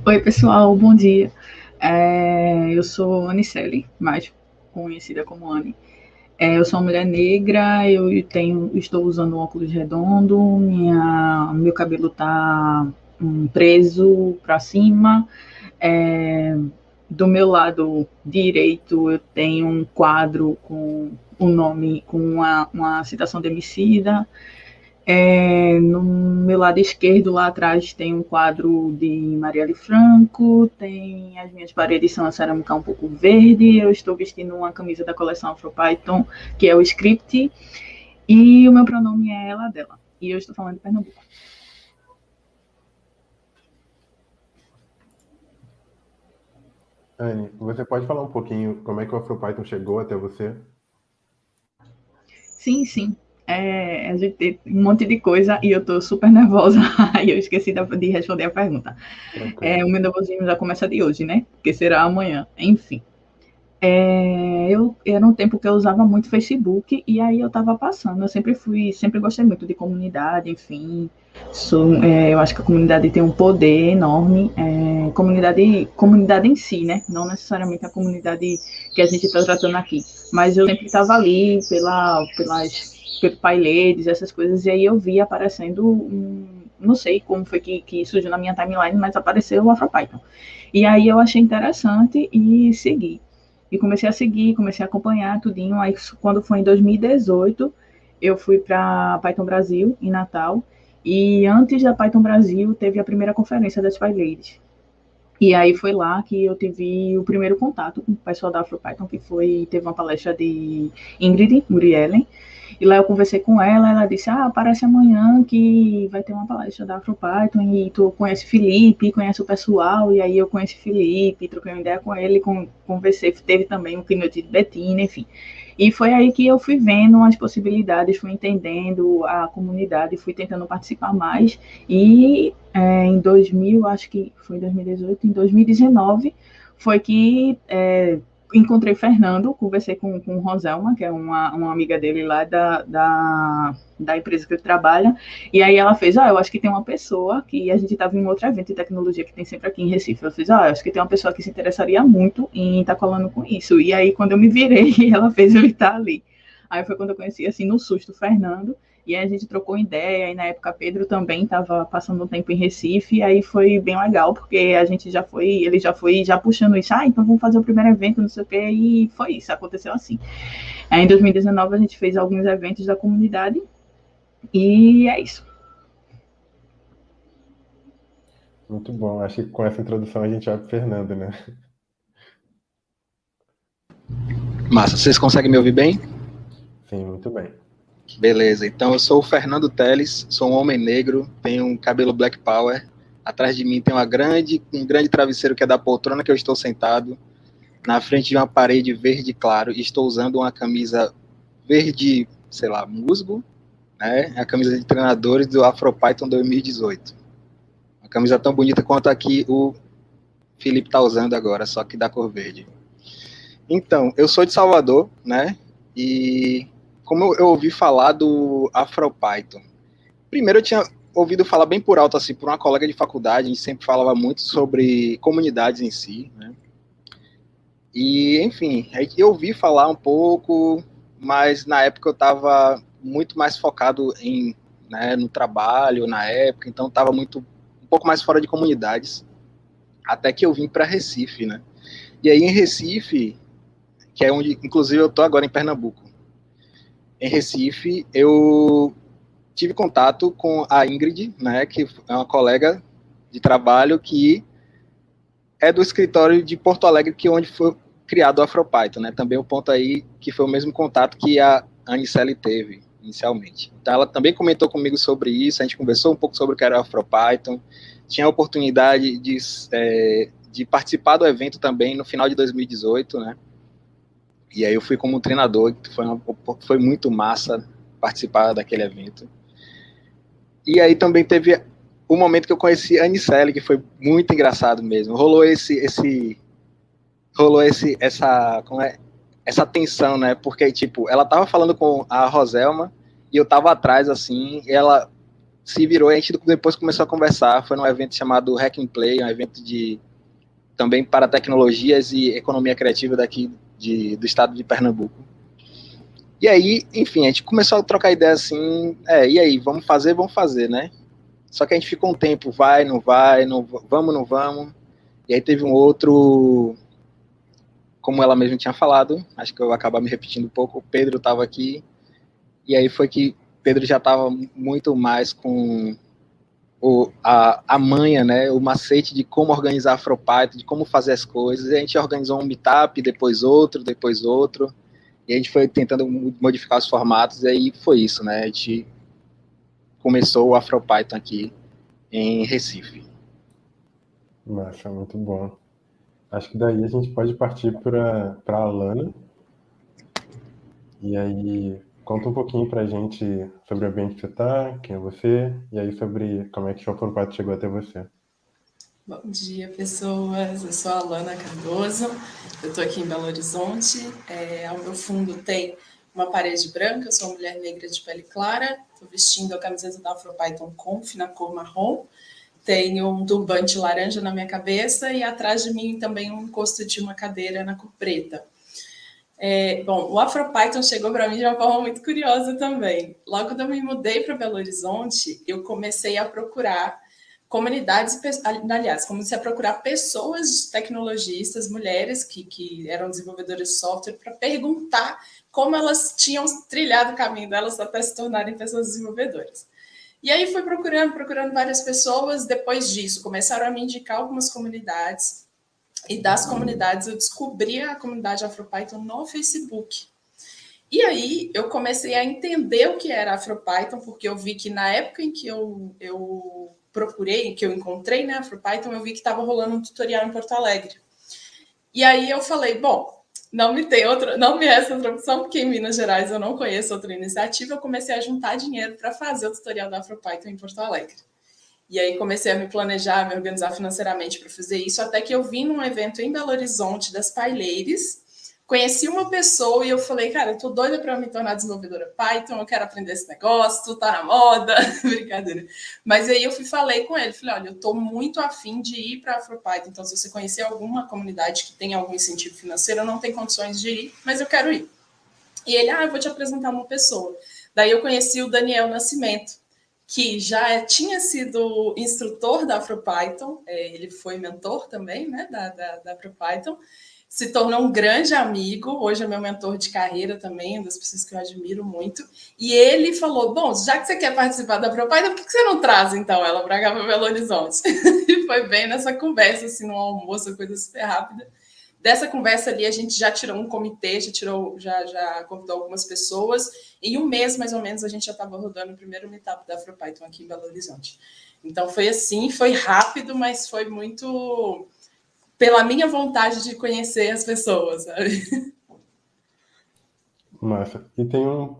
Oi, pessoal, bom dia. Eu sou Anicele, mais conhecida como Anny. Eu sou uma mulher negra, estou usando um óculos redondo, meu cabelo está preso para cima. Do meu lado direito eu tenho um quadro com o nome, com uma citação de Emicida. No meu lado esquerdo, lá atrás, tem um quadro de Marielle Franco, as minhas paredes são a cerâmica um pouco verde, eu estou vestindo uma camisa da coleção AfroPython, que é o Script, e o meu pronome é ela, dela, e eu estou falando de Pernambuco.
Anny, você pode falar um pouquinho como é que o AfroPython chegou até você?
Sim. A gente tem um monte de coisa e eu tô super nervosa e eu esqueci de responder a pergunta. O meu nervosismo já começa de hoje, né? Porque será amanhã. Enfim. Era um tempo que eu usava muito Facebook e aí eu tava passando. Eu sempre gostei muito de comunidade, enfim. Eu acho que a comunidade tem um poder enorme. Comunidade em si, né? Não necessariamente a comunidade que a gente está tratando aqui. Mas eu sempre estava ali pelo PyLadies, essas coisas, e aí eu vi aparecendo, não sei como foi que surgiu na minha timeline, mas apareceu o AfroPython. E aí eu achei interessante e segui. E comecei a acompanhar tudinho. Aí quando foi em 2018, eu fui para Python Brasil, em Natal, e antes da Python Brasil teve a primeira conferência das PyLadies. E aí foi lá que eu tive o primeiro contato com o pessoal da AfroPython, teve uma palestra de Ingrid Muriellen, e lá eu conversei com ela disse, aparece amanhã que vai ter uma palestra da AfroPython, e tu conhece Felipe, conhece o pessoal, e aí eu conheci Felipe, troquei uma ideia com ele, conversei, teve também um keynote de Bettina, enfim. E foi aí que eu fui vendo as possibilidades, fui entendendo a comunidade, fui tentando participar mais, e em 2000, acho que foi em 2018, em 2019, foi que encontrei Fernando, conversei com Roselma, que é uma amiga dele lá da empresa que ele trabalha, e aí ela fez, eu acho que tem uma pessoa, que a gente estava em um outro evento de tecnologia que tem sempre aqui em Recife, eu fiz, eu acho que tem uma pessoa que se interessaria muito em estar colando com isso, e aí quando eu me virei, ela fez eu estar ali. Aí foi quando eu conheci, assim, no susto, o Fernando, e aí a gente trocou ideia, e na época Pedro também estava passando um tempo em Recife, e aí foi bem legal, porque ele já foi puxando isso, então vamos fazer o primeiro evento, não sei o quê, e foi isso, aconteceu assim. Aí em 2019 a gente fez alguns eventos da comunidade, e é isso.
Muito bom, acho que com essa introdução a gente vai para o Fernando, né?
Massa, vocês conseguem me ouvir bem?
Sim, muito bem.
Beleza, então eu sou o Fernando Teles, sou um homem negro, tenho um cabelo Black Power, atrás de mim tem um grande travesseiro que é da poltrona que eu estou sentado, na frente de uma parede verde claro, e estou usando uma camisa verde, sei lá, musgo, né? A camisa de treinadores do AfroPython 2018. Uma camisa tão bonita quanto a que o Felipe está usando agora, só que da cor verde. Então, eu sou de Salvador, né? E como eu ouvi falar do AfroPython, primeiro eu tinha ouvido falar bem por alto, assim, por uma colega de faculdade, a gente sempre falava muito sobre comunidades em si, né? E, enfim, eu ouvi falar um pouco, mas na época eu estava muito mais focado no trabalho, na época, então estava um pouco mais fora de comunidades, até que eu vim para Recife, né? E aí em Recife, que é onde, inclusive, eu estou agora em Pernambuco, em Recife, eu tive contato com a Ingrid, né, que é uma colega de trabalho que é do escritório de Porto Alegre, que é onde foi criado o AfroPython, né? Também o ponto aí que foi o mesmo contato que a Anicele teve inicialmente. Então ela também comentou comigo sobre isso, a gente conversou um pouco sobre o que era o AfroPython, tinha a oportunidade de participar do evento também no final de 2018, né? E aí eu fui como treinador, foi muito massa participar daquele evento. E aí também teve o momento que eu conheci a Anicelli, que foi muito engraçado mesmo. Rolou essa tensão, né? Porque, tipo, ela tava falando com a Roselma e eu tava atrás, assim, e ela se virou e a gente depois começou a conversar. Foi num evento chamado Hack and Play, um evento também para tecnologias e economia criativa daqui do estado de Pernambuco. E aí, enfim, a gente começou a trocar ideia assim, e aí, vamos fazer, né? Só que a gente ficou um tempo, não vai, não vamos. E aí teve um outro, como ela mesma tinha falado, acho que eu vou acabar me repetindo um pouco, o Pedro estava aqui, e aí foi que Pedro já estava muito mais com a manha, né, o macete de como organizar a Afropython, de como fazer as coisas, e a gente organizou um meetup, depois outro, e a gente foi tentando modificar os formatos, e aí foi isso, né, a gente começou o Afropython aqui em Recife.
Massa, muito bom. Acho que daí a gente pode partir para a Alana. E aí, conta um pouquinho pra gente sobre o ambiente que você tá, quem é você, e aí sobre como é que o Afropython chegou até você.
Bom dia, pessoas. Eu sou a Alana Cardoso, eu estou aqui em Belo Horizonte. Ao meu fundo tem uma parede branca, eu sou uma mulher negra de pele clara, estou vestindo a camiseta da Afropython Conf na cor marrom, tenho um turbante laranja na minha cabeça e atrás de mim também um encosto de uma cadeira na cor preta. Bom, o Afropython chegou para mim de uma forma muito curiosa também. Logo quando eu me mudei para Belo Horizonte, eu comecei a procurar comunidades, aliás, comecei a procurar pessoas tecnologistas, mulheres que eram desenvolvedoras de software, para perguntar como elas tinham trilhado o caminho delas até se tornarem pessoas desenvolvedoras. E aí fui procurando várias pessoas. Depois disso, começaram a me indicar algumas comunidades, e das comunidades eu descobri a comunidade Afropython no Facebook. E aí eu comecei a entender o que era Afropython, porque eu vi que na época em que eu procurei, que eu encontrei, né, Afropython, eu vi que estava rolando um tutorial em Porto Alegre. E aí eu falei, bom, não me resta outra opção, porque em Minas Gerais eu não conheço outra iniciativa. Eu comecei a juntar dinheiro para fazer o tutorial da Afropython em Porto Alegre. E aí comecei a me planejar, me organizar financeiramente para fazer isso, até que eu vim num evento em Belo Horizonte das PyLadies, conheci uma pessoa e eu falei, cara, eu tô doida para me tornar desenvolvedora Python, eu quero aprender esse negócio, tá na moda, brincadeira. Mas aí eu falei com ele, falei, olha, eu tô muito afim de ir para Afropython, então se você conhecer alguma comunidade que tem algum incentivo financeiro, eu não tenho condições de ir, mas eu quero ir. E ele, eu vou te apresentar uma pessoa. Daí eu conheci o Daniel Nascimento, que já tinha sido instrutor da Afropython, ele foi mentor também, né, da Afropython, se tornou um grande amigo, hoje é meu mentor de carreira também, das pessoas que eu admiro muito, e ele falou, bom, já que você quer participar da Afropython, por que você não traz, então, ela para cá, para Belo Horizonte? E foi bem nessa conversa, assim, no almoço, coisa super rápida. Dessa conversa ali, a gente já tirou um comitê, já convidou algumas pessoas. Em um mês, mais ou menos, a gente já estava rodando o primeiro meetup da Afropython aqui em Belo Horizonte. Então, foi assim, foi rápido, mas foi muito pela minha vontade de conhecer as pessoas, sabe?
Massa. E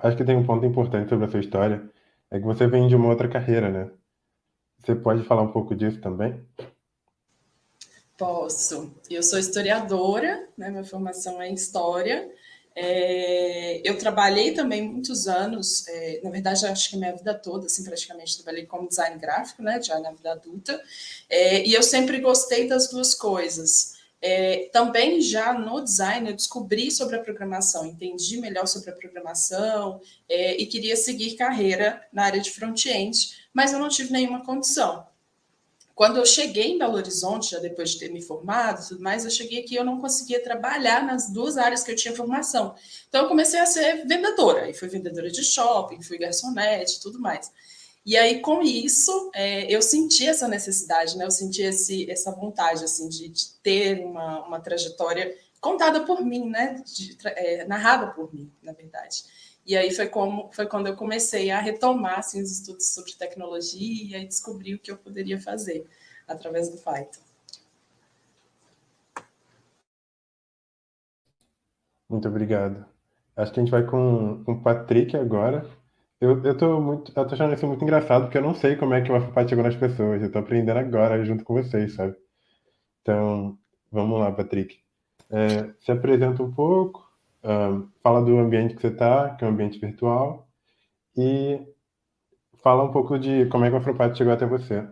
acho que tem um ponto importante sobre a sua história, é que você vem de uma outra carreira, né? Você pode falar um pouco disso também?
Posso. Eu sou historiadora, né? Minha formação é em História. Eu trabalhei também muitos anos, na verdade, acho que minha vida toda, assim, praticamente, trabalhei como design gráfico, né? Já na vida adulta. E eu sempre gostei das duas coisas. Também já no design eu descobri sobre a programação, entendi melhor sobre a programação e queria seguir carreira na área de front-end, mas eu não tive nenhuma condição. Quando eu cheguei em Belo Horizonte, já depois de ter me formado e tudo mais, eu cheguei aqui e eu não conseguia trabalhar nas duas áreas que eu tinha formação. Então, eu comecei a ser vendedora. E fui vendedora de shopping, fui garçonete e tudo mais. E aí, com isso, eu senti essa necessidade, né? Eu senti essa vontade, assim, de ter uma trajetória contada por mim, né? Narrada por mim, na verdade. E aí foi quando eu comecei a retomar assim, os estudos sobre tecnologia e descobri o que eu poderia fazer através do Python.
Muito obrigado. Acho que a gente vai com o Patrick agora. Eu tô achando isso muito engraçado, porque eu não sei como é que o Afropate chegou nas pessoas. Eu tô aprendendo agora, junto com vocês, sabe? Então, vamos lá, Patrick. Se apresenta um pouco, fala do ambiente que você tá, que é um ambiente virtual, e fala um pouco de como é que o Afropate chegou até você.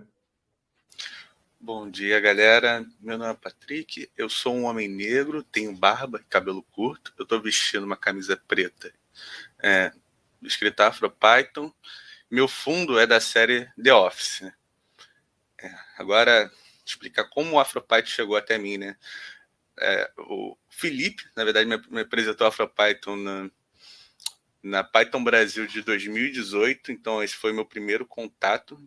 Bom dia, galera. Meu nome é Patrick, eu sou um homem negro, tenho barba e cabelo curto. Eu estou vestindo uma camisa preta, escrita AfroPython. Meu fundo é da série The Office. Né? Agora, explicar como o AfroPython chegou até mim, né? O Felipe, na verdade, me apresentou o AfroPython na Python Brasil de 2018, então esse foi meu primeiro contato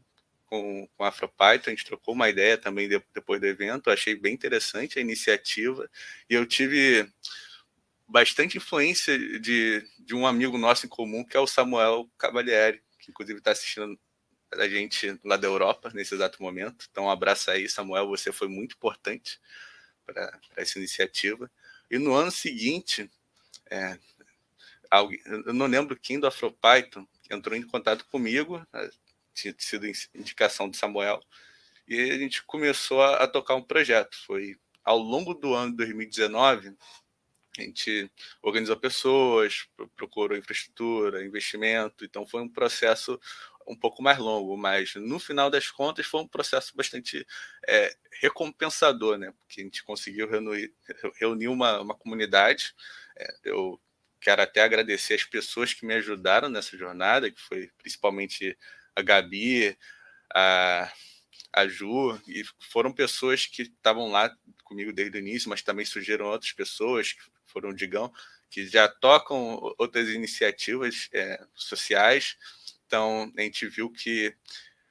com a AfroPython. A gente trocou uma ideia também depois do evento. Eu achei bem interessante a iniciativa e eu tive bastante influência de um amigo nosso em comum, que é o Samuel Cavalieri, que inclusive está assistindo a gente lá da Europa nesse exato momento. Então, um abraço aí, Samuel, você foi muito importante para essa iniciativa. E no ano seguinte, eu não lembro quem do AfroPython entrou em contato comigo, tinha sido indicação do Samuel, e a gente começou a tocar um projeto. Foi ao longo do ano de 2019, a gente organizou pessoas, procurou infraestrutura, investimento, então foi um processo um pouco mais longo, mas no final das contas foi um processo bastante recompensador, né? Porque a gente conseguiu reunir uma comunidade. Eu quero até agradecer as pessoas que me ajudaram nessa jornada, que foi principalmente a Gabi, a Ju, e foram pessoas que estavam lá comigo desde o início, mas também surgiram outras pessoas, que foram o Digão, que já tocam outras iniciativas sociais. Então, a gente viu que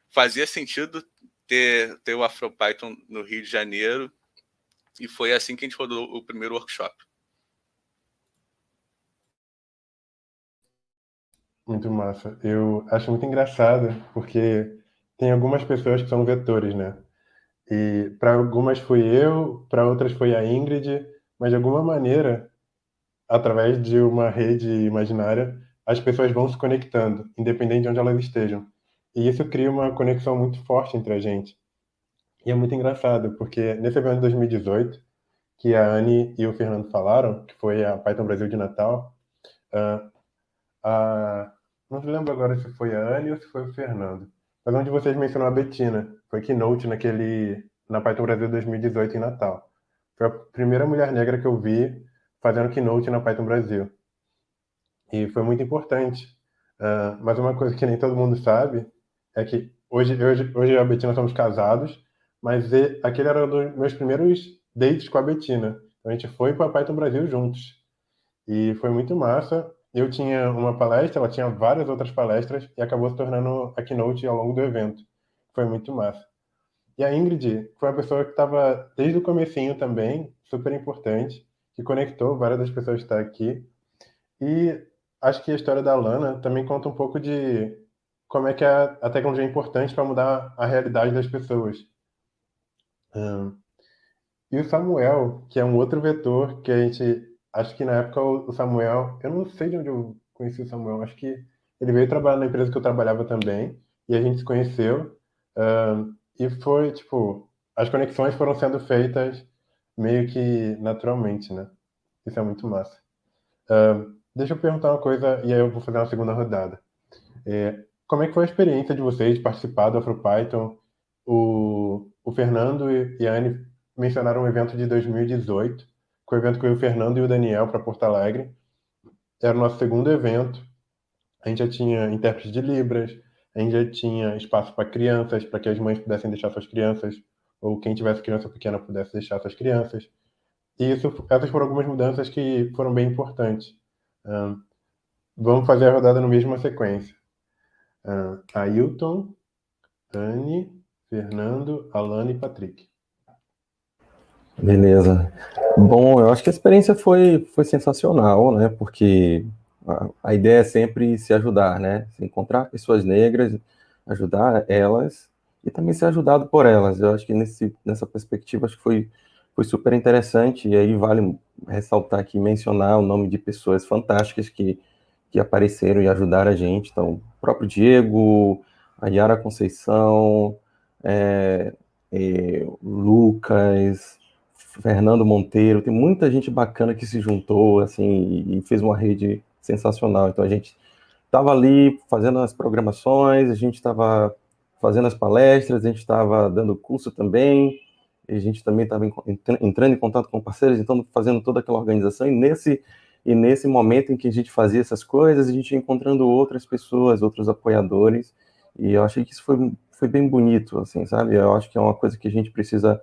fazia sentido ter o AfroPython no Rio de Janeiro, e foi assim que a gente rodou o primeiro workshop.
Muito massa. Eu acho muito engraçado, porque tem algumas pessoas que são vetores, né? E para algumas fui eu, para outras foi a Ingrid, mas de alguma maneira, através de uma rede imaginária, as pessoas vão se conectando, independente de onde elas estejam. E isso cria uma conexão muito forte entre a gente. E é muito engraçado, porque nesse evento de 2018, que a Anne e o Fernando falaram, que foi a Python Brasil de Natal, não lembro agora se foi a Anne ou se foi o Fernando, mas onde vocês mencionaram a Betina, foi keynote na Python Brasil 2018 em Natal. Foi a primeira mulher negra que eu vi fazendo keynote na Python Brasil. E foi muito importante. Mas uma coisa que nem todo mundo sabe é que hoje e a Betina somos casados, mas aquele era um dos meus primeiros dates com a Betina. Então a gente foi para a Python Brasil juntos. E foi muito massa. Eu tinha uma palestra, ela tinha várias outras palestras e acabou se tornando a keynote ao longo do evento. Foi muito massa. E a Ingrid foi uma pessoa que estava desde o comecinho também, super importante, que conectou várias das pessoas que estão aqui. E acho que a história da Lana também conta um pouco de como é que a tecnologia é importante para mudar a realidade das pessoas. E o Samuel, que é um outro vetor que a gente... Acho que na época o Samuel... Eu não sei de onde eu conheci o Samuel. Acho que ele veio trabalhar na empresa que eu trabalhava também. E a gente se conheceu. E foi, tipo... As conexões foram sendo feitas meio que naturalmente, né? Isso é muito massa. Deixa eu perguntar uma coisa e aí eu vou fazer uma segunda rodada. Como é que foi a experiência de vocês de participar do AfroPython? O Fernando e a Anne mencionaram um evento de 2018, que foi o evento que veio o Fernando e o Daniel para Porto Alegre. Era o nosso segundo evento. A gente já tinha intérprete de Libras, a gente já tinha espaço para crianças, para que as mães pudessem deixar suas crianças, ou quem tivesse criança pequena pudesse deixar suas crianças. E essas foram algumas mudanças que foram bem importantes. Vamos fazer a rodada na mesma sequência. Ailton, Anne, Fernando, Alana e Patrick.
Beleza. Bom, eu acho que a experiência foi sensacional, né? Porque a ideia é sempre se ajudar, né? Se encontrar pessoas negras, ajudar elas e também ser ajudado por elas. Eu acho que nessa perspectiva acho que foi super interessante, e aí vale ressaltar aqui, mencionar o nome de pessoas fantásticas que que apareceram e ajudaram a gente. Então, o próprio Diego, a Yara Conceição, Lucas, Fernando Monteiro, tem muita gente bacana que se juntou, assim, e fez uma rede sensacional. Então, a gente estava ali fazendo as programações, a gente estava fazendo as palestras, a gente estava dando curso também, e a gente também estava entrando em contato com parceiros, então fazendo toda aquela organização, e nesse momento em que a gente fazia essas coisas, a gente ia encontrando outras pessoas, outros apoiadores, e eu achei que isso foi bem bonito, assim, sabe? Eu acho que é uma coisa que a gente precisa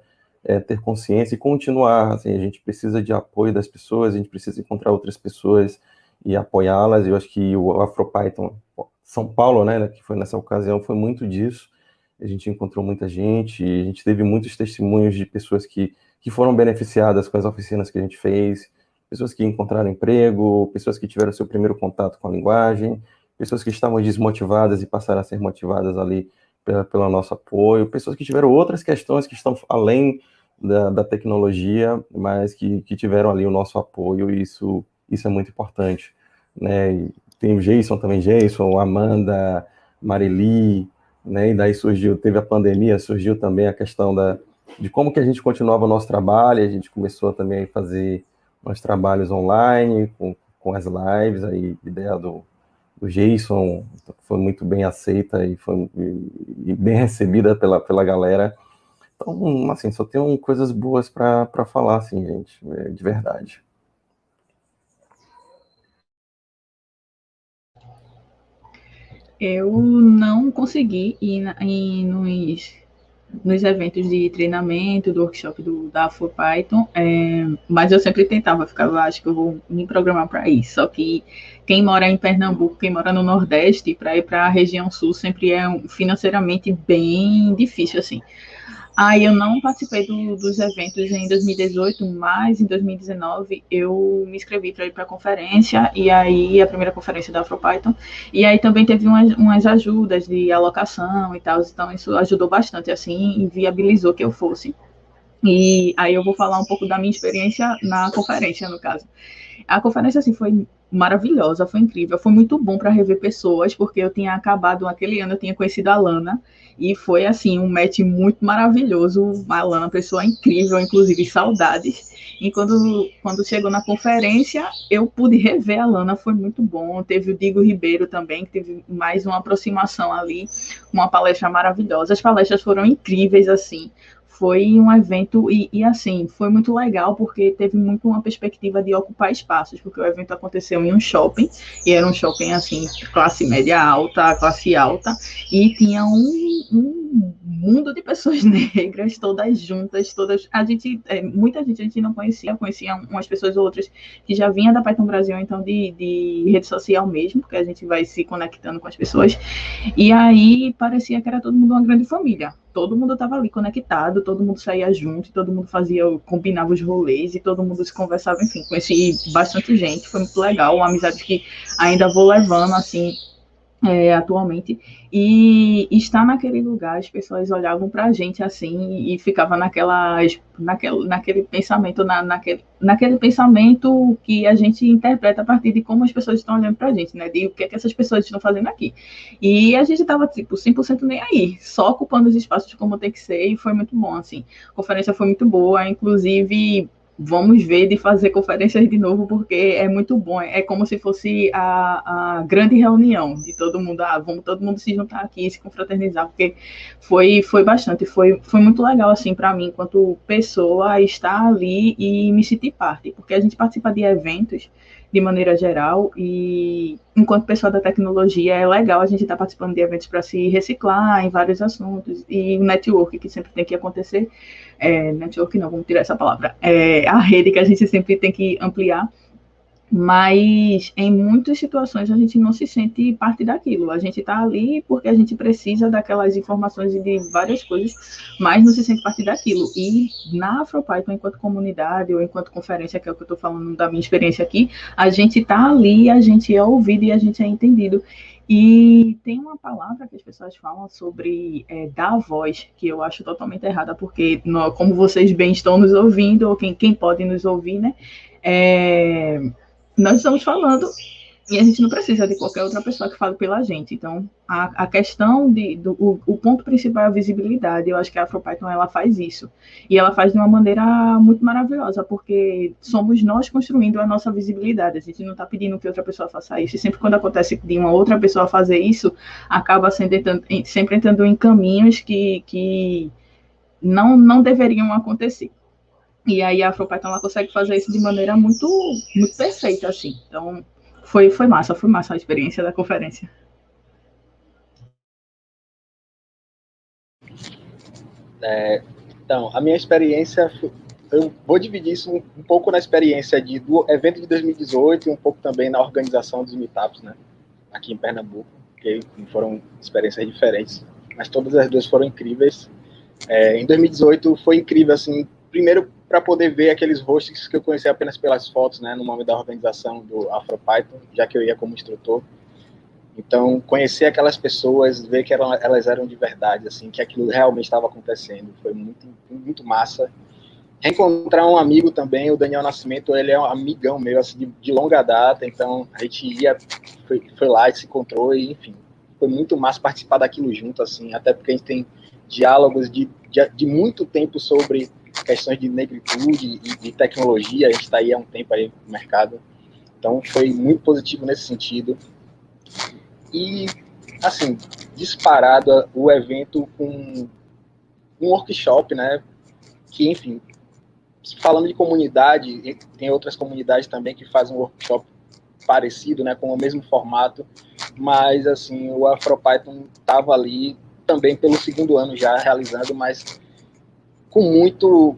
ter consciência e continuar, assim, a gente precisa de apoio das pessoas, a gente precisa encontrar outras pessoas e apoiá-las. Eu acho que o AfroPython São Paulo, né, que foi nessa ocasião, foi muito disso. A gente encontrou muita gente, e a gente teve muitos testemunhos de pessoas que foram beneficiadas com as oficinas que a gente fez, pessoas que encontraram emprego, pessoas que tiveram seu primeiro contato com a linguagem, pessoas que estavam desmotivadas e passaram a ser motivadas ali pelo nosso apoio, pessoas que tiveram outras questões que estão além da tecnologia, mas que tiveram ali o nosso apoio, e isso é muito importante, né? E tem o Jason também, Amanda, Marili, né? E daí teve a pandemia, surgiu também a questão de como que a gente continuava o nosso trabalho, e a gente começou também a fazer uns trabalhos online, com as lives, aí a ideia do Jason foi muito bem aceita e foi bem recebida pela galera. Então, assim, só tenho coisas boas para falar, assim, gente, de verdade.
Eu não consegui ir nos eventos de treinamento, do workshop da AfroPython, mas eu sempre tentava, acho que eu vou me programar para ir. Só que quem mora em Pernambuco, quem mora no Nordeste, para ir para a região Sul sempre é financeiramente bem difícil, assim. Aí eu não participei dos eventos em 2018, mas em 2019 eu me inscrevi para ir para a conferência, e aí a primeira conferência da AfroPython, e aí também teve umas ajudas de alocação e tal, então isso ajudou bastante, assim, e viabilizou que eu fosse. E aí eu vou falar um pouco da minha experiência na conferência, no caso. A conferência, assim, foi maravilhosa, foi incrível, foi muito bom para rever pessoas, porque eu tinha acabado aquele ano, eu tinha conhecido a Lana, e foi, assim, um match muito maravilhoso. A Lana, pessoa incrível, inclusive, saudades. E quando chegou na conferência, eu pude rever a Lana, foi muito bom. Teve o Digo Ribeiro também, que teve mais uma aproximação ali, uma palestra maravilhosa. As palestras foram incríveis, assim. Foi um evento, e assim, foi muito legal, porque teve muito uma perspectiva de ocupar espaços, porque o evento aconteceu em um shopping, e era um shopping, assim, classe média alta, classe alta, e tinha um mundo de pessoas negras, todas juntas, muita gente a gente não conhecia umas pessoas ou outras que já vinha da Python Brasil, então de rede social mesmo, porque a gente vai se conectando com as pessoas, e aí parecia que era todo mundo uma grande família. Todo mundo estava ali conectado, todo mundo saía junto, todo mundo combinava os rolês, e todo mundo se conversava, enfim, conheci bastante gente, foi muito legal, uma amizade que ainda vou levando, assim, atualmente, e estar naquele lugar, as pessoas olhavam para a gente assim, e ficava naquele pensamento, naquele pensamento que a gente interpreta a partir de como as pessoas estão olhando para a gente, né, de o que é que essas pessoas estão fazendo aqui, e a gente estava, tipo, 100% nem aí, só ocupando os espaços como tem que ser, e foi muito bom, assim, a conferência foi muito boa, inclusive vamos ver de fazer conferências de novo, porque é muito bom, é como se fosse a grande reunião de todo mundo, vamos todo mundo se juntar aqui, se confraternizar, porque foi bastante, foi muito legal, assim, para mim, enquanto pessoa, estar ali e me sentir parte, porque a gente participa de eventos de maneira geral, e enquanto pessoa da tecnologia é legal a gente estar participando de eventos para se reciclar em vários assuntos, e o network que sempre tem que acontecer, network não, vamos tirar essa palavra, a rede que a gente sempre tem que ampliar, mas em muitas situações a gente não se sente parte daquilo, a gente está ali porque a gente precisa daquelas informações e de várias coisas, mas não se sente parte daquilo, e na AfroPython, enquanto comunidade ou enquanto conferência, que é o que eu estou falando da minha experiência aqui, a gente está ali, a gente é ouvido e a gente é entendido. E tem uma palavra que as pessoas falam sobre dar voz, que eu acho totalmente errada, porque como vocês bem estão nos ouvindo, ou quem pode nos ouvir, né, nós estamos falando E a gente não precisa de qualquer outra pessoa que fale pela gente. Então, a questão o ponto principal é a visibilidade. Eu acho que a Afropython, ela faz isso. E ela faz de uma maneira muito maravilhosa, porque somos nós construindo a nossa visibilidade. A gente não está pedindo que outra pessoa faça isso. E sempre quando acontece de uma outra pessoa fazer isso, acaba sempre entrando em caminhos que não deveriam acontecer. E aí a Afropython, ela consegue fazer isso de maneira muito, muito perfeita, assim. Então, foi massa a experiência da conferência.
Então, a minha experiência, eu vou dividir isso um pouco na experiência do evento de 2018 e um pouco também na organização dos meetups, né, aqui em Pernambuco, que foram experiências diferentes, mas todas as duas foram incríveis. Em 2018 foi incrível, assim, primeiro para poder ver aqueles hosts que eu conheci apenas pelas fotos, né, no momento da organização do Afropython, já que eu ia como instrutor. Então, conhecer aquelas pessoas, ver que elas eram de verdade, assim, que aquilo realmente estava acontecendo, foi muito, muito massa. Reencontrar um amigo também, o Daniel Nascimento, ele é um amigão meu, assim, de longa data, então a gente foi lá e se encontrou, e enfim, foi muito massa participar daquilo junto, assim, até porque a gente tem diálogos de muito tempo sobre questões de negritude e de tecnologia, a gente está aí há um tempo aí no mercado, então foi muito positivo nesse sentido. E, assim, disparado o evento com um workshop, né, que, enfim, falando de comunidade, tem outras comunidades também que fazem um workshop parecido, né, com o mesmo formato, mas, assim, o Afropython estava ali também pelo segundo ano já realizando, mas com muito...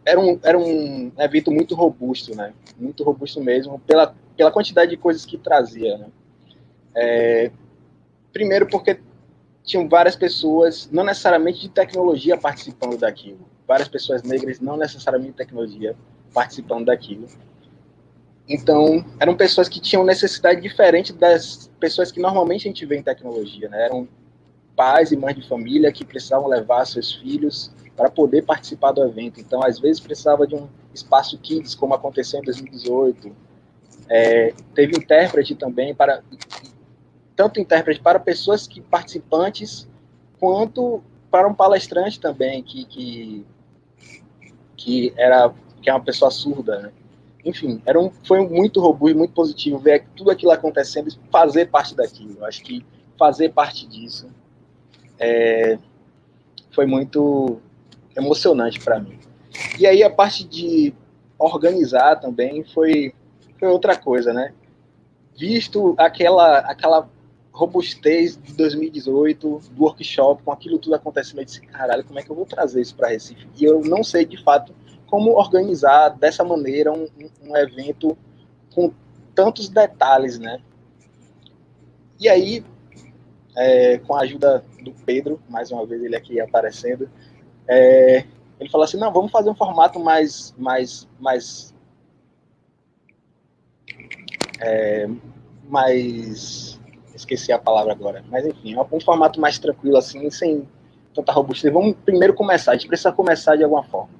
Era um evento muito robusto, né, muito robusto mesmo, pela quantidade de coisas que trazia, né. Primeiro porque tinham várias pessoas, não necessariamente de tecnologia, participando daquilo. Várias pessoas negras, não necessariamente de tecnologia, participando daquilo. Então, eram pessoas que tinham necessidade diferente das pessoas que normalmente a gente vê em tecnologia, né? Eram pais e mães de família que precisavam levar seus filhos para poder participar do evento. Então, às vezes, precisava de um espaço kids, como aconteceu em 2018. Teve intérprete também tanto intérprete para pessoas participantes, quanto para um palestrante também, que é uma pessoa surda, né? Enfim, foi muito robusto, muito positivo ver tudo aquilo acontecendo e fazer parte daquilo. Eu acho que fazer parte disso foi muito emocionante para mim. E aí a parte de organizar também foi outra coisa, né? Visto aquela robustez de 2018, do workshop, com aquilo tudo acontecendo, eu disse, caralho, como é que eu vou trazer isso para Recife? E eu não sei, de fato, como organizar dessa maneira um evento com tantos detalhes, né? E aí, com a ajuda do Pedro, mais uma vez ele aqui aparecendo, ele falou assim, não, vamos fazer um formato mais esqueci a palavra agora, mas enfim, um formato mais tranquilo, assim, sem tanta robustez. Vamos primeiro começar, a gente precisa começar de alguma forma.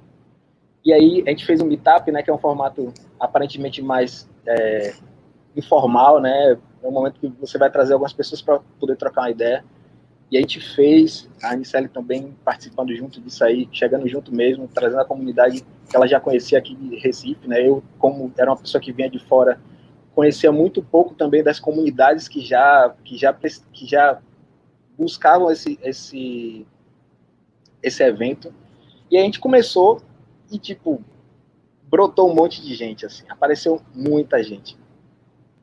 E aí a gente fez um meetup, né, que é um formato aparentemente mais informal, né, é um momento que você vai trazer algumas pessoas para poder trocar uma ideia. E a gente fez, a Anicele também participando junto disso aí, chegando junto mesmo, trazendo a comunidade que ela já conhecia aqui de Recife, né, eu, como era uma pessoa que vinha de fora, conhecia muito pouco também das comunidades que já buscavam esse evento. E a gente começou e, tipo, brotou um monte de gente, assim, apareceu muita gente.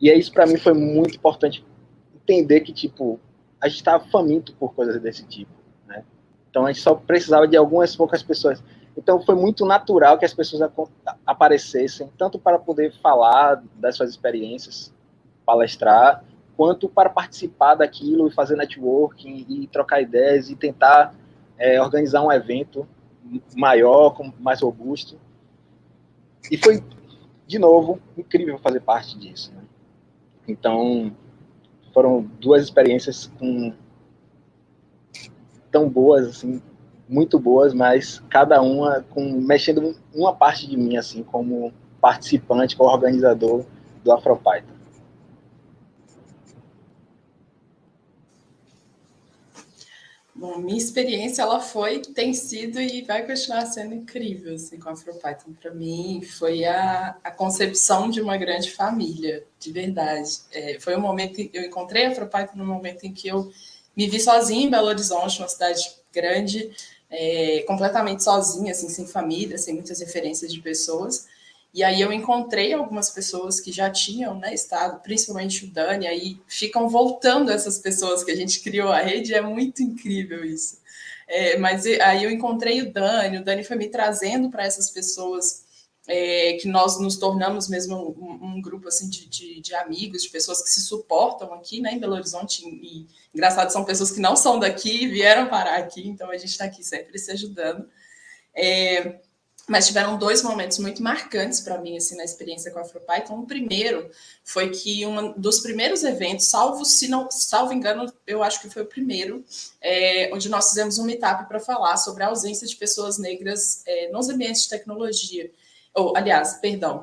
E isso para mim foi muito importante entender que, tipo, a gente estava faminto por coisas desse tipo, né? Então a gente só precisava de algumas poucas pessoas. Então foi muito natural que as pessoas aparecessem, tanto para poder falar das suas experiências, palestrar, quanto para participar daquilo e fazer networking e trocar ideias e tentar organizar um evento maior, mais robusto. E foi, de novo, incrível fazer parte disso, né? Então, foram duas experiências tão boas, assim, muito boas, mas cada uma mexendo uma parte de mim, assim, como participante, como organizador do Afropython.
Bom, minha experiência tem sido e vai continuar sendo incrível assim, com a AfroPython. Para mim, foi a concepção de uma grande família, de verdade. Foi um momento eu encontrei a AfroPython no momento em que eu me vi sozinha em Belo Horizonte, uma cidade grande, completamente sozinha, assim, sem família, sem muitas referências de pessoas. E aí eu encontrei algumas pessoas que já tinham, né, estado, principalmente o Dani, aí ficam voltando essas pessoas que a gente criou a rede, é muito incrível isso. Mas aí eu encontrei o Dani foi me trazendo para essas pessoas que nós nos tornamos mesmo um grupo assim, de amigos, de pessoas que se suportam aqui, né, em Belo Horizonte. E engraçado, são pessoas que não são daqui, vieram parar aqui, então a gente está aqui sempre se ajudando. Mas tiveram 2 momentos muito marcantes para mim assim, na experiência com a AfroPython. O primeiro foi que um dos primeiros eventos, salvo engano, eu acho que foi o primeiro, onde nós fizemos um meetup para falar sobre a ausência de pessoas negras nos ambientes de tecnologia.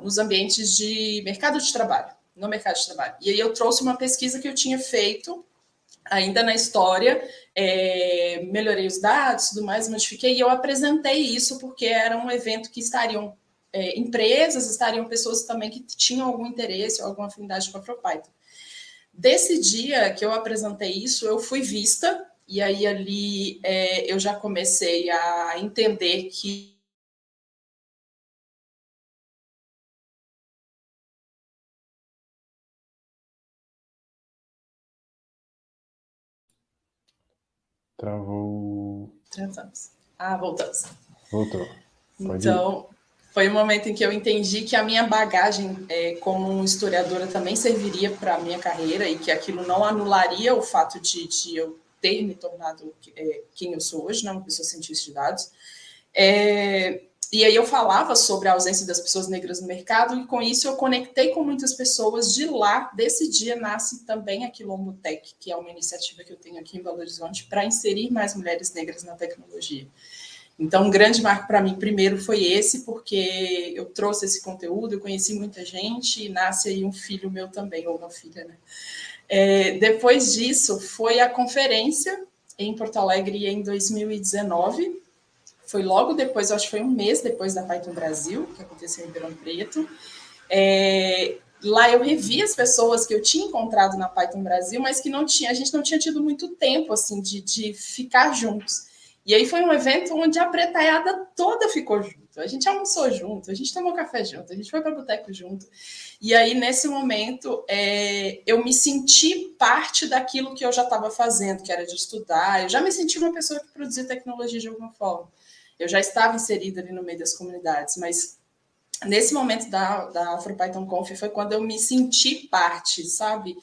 Nos ambientes de mercado de trabalho, no mercado de trabalho. E aí eu trouxe uma pesquisa que eu tinha feito ainda na história, melhorei os dados, tudo mais, modifiquei, e eu apresentei isso porque era um evento que estariam empresas, estariam pessoas também que tinham algum interesse ou alguma afinidade com a AfroPython. Desse dia que eu apresentei isso, eu fui vista, e aí ali eu já comecei a entender que
Travou.
Travamos. Voltamos.
Voltou. Pode
Então, foi um momento em que eu entendi que a minha bagagem como historiadora também serviria para a minha carreira e que aquilo não anularia o fato de eu ter me tornado quem eu sou hoje, né, uma pessoa cientista de dados. E aí eu falava sobre a ausência das pessoas negras no mercado e com isso eu conectei com muitas pessoas de lá. Desse dia nasce também a Quilombo Tech, que é uma iniciativa que eu tenho aqui em Belo Horizonte para inserir mais mulheres negras na tecnologia. Então, um grande marco para mim, primeiro, foi esse, porque eu trouxe esse conteúdo, eu conheci muita gente e nasce aí um filho meu também, ou uma filha, né? Depois disso, foi a conferência em Porto Alegre em 2019, foi logo depois, acho que foi um mês depois da Python Brasil, que aconteceu em Ribeirão Preto. Lá eu revi as pessoas que eu tinha encontrado na Python Brasil, mas que a gente não tinha tido muito tempo assim, de ficar juntos. E aí foi um evento onde a pretaiada toda ficou junto. A gente almoçou junto, a gente tomou café junto, a gente foi para o boteco junto. E aí, nesse momento, eu me senti parte daquilo que eu já estava fazendo, que era de estudar. Eu já me senti uma pessoa que produzia tecnologia de alguma forma. Eu já estava inserida ali no meio das comunidades, mas nesse momento da AfroPython Conf foi quando eu me senti parte, sabe?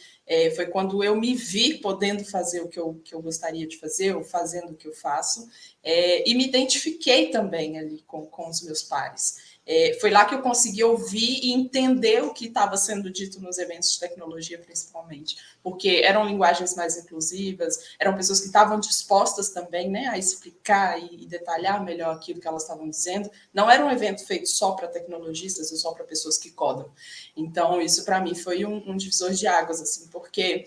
Foi quando eu me vi podendo fazer o que eu gostaria de fazer, ou fazendo o que eu faço, e me identifiquei também ali com os meus pares. Foi lá que eu consegui ouvir e entender o que estava sendo dito nos eventos de tecnologia, principalmente, porque eram linguagens mais inclusivas, eram pessoas que estavam dispostas também, né, a explicar e detalhar melhor aquilo que elas estavam dizendo. Não era um evento feito só para tecnologistas ou só para pessoas que codam. Então, isso para mim foi um divisor de águas, assim, porque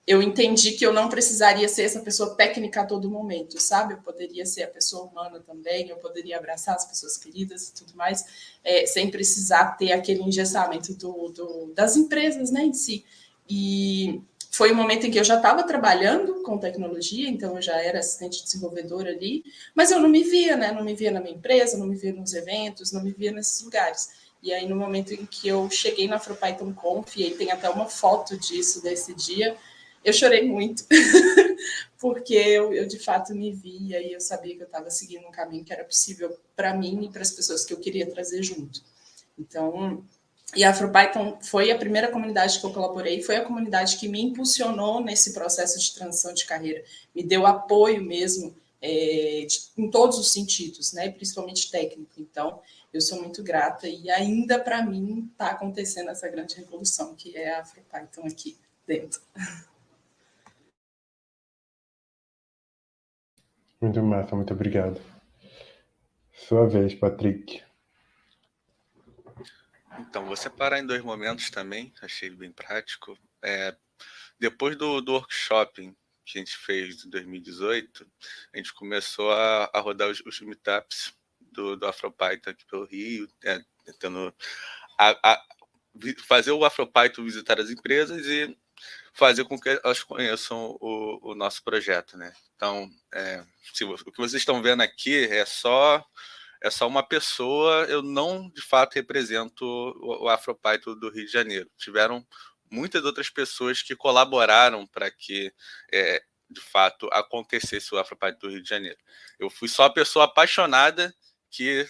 eu entendi que eu não precisaria ser essa pessoa técnica a todo momento, sabe? Eu poderia ser a pessoa humana também, eu poderia abraçar as pessoas queridas e tudo mais, sem precisar ter aquele engessamento das empresas, né, em si. E foi um momento em que eu já estava trabalhando com tecnologia, então eu já era assistente desenvolvedora ali, mas eu não me via, né? Não me via na minha empresa, não me via nos eventos, não me via nesses lugares. E aí, no momento em que eu cheguei na AfroPython Conf, e aí tem até uma foto disso, desse dia, eu chorei muito, porque eu de fato me vi, e aí eu sabia que eu estava seguindo um caminho que era possível para mim e para as pessoas que eu queria trazer junto. Então, e a AfroPython foi a primeira comunidade que eu colaborei, foi a comunidade que me impulsionou nesse processo de transição de carreira, me deu apoio mesmo, em todos os sentidos, né, principalmente técnico. Então, eu sou muito grata e ainda para mim está acontecendo essa grande revolução que é a AfroPython aqui dentro.
Muito massa, muito obrigado. Sua vez, Patrick.
Então, vou separar em 2 momentos também, achei bem prático. Depois do workshop que a gente fez em 2018, a gente começou a rodar os meetups do AfroPython aqui pelo Rio, tentando fazer o AfroPython visitar as empresas e fazer com que elas conheçam o nosso projeto, né? Então, o que vocês estão vendo aqui é só uma pessoa. Eu não, de fato, represento o AfroPython do Rio de Janeiro. Tiveram muitas outras pessoas que colaboraram para que, de fato, acontecesse o AfroPython do Rio de Janeiro. Eu fui só a pessoa apaixonada que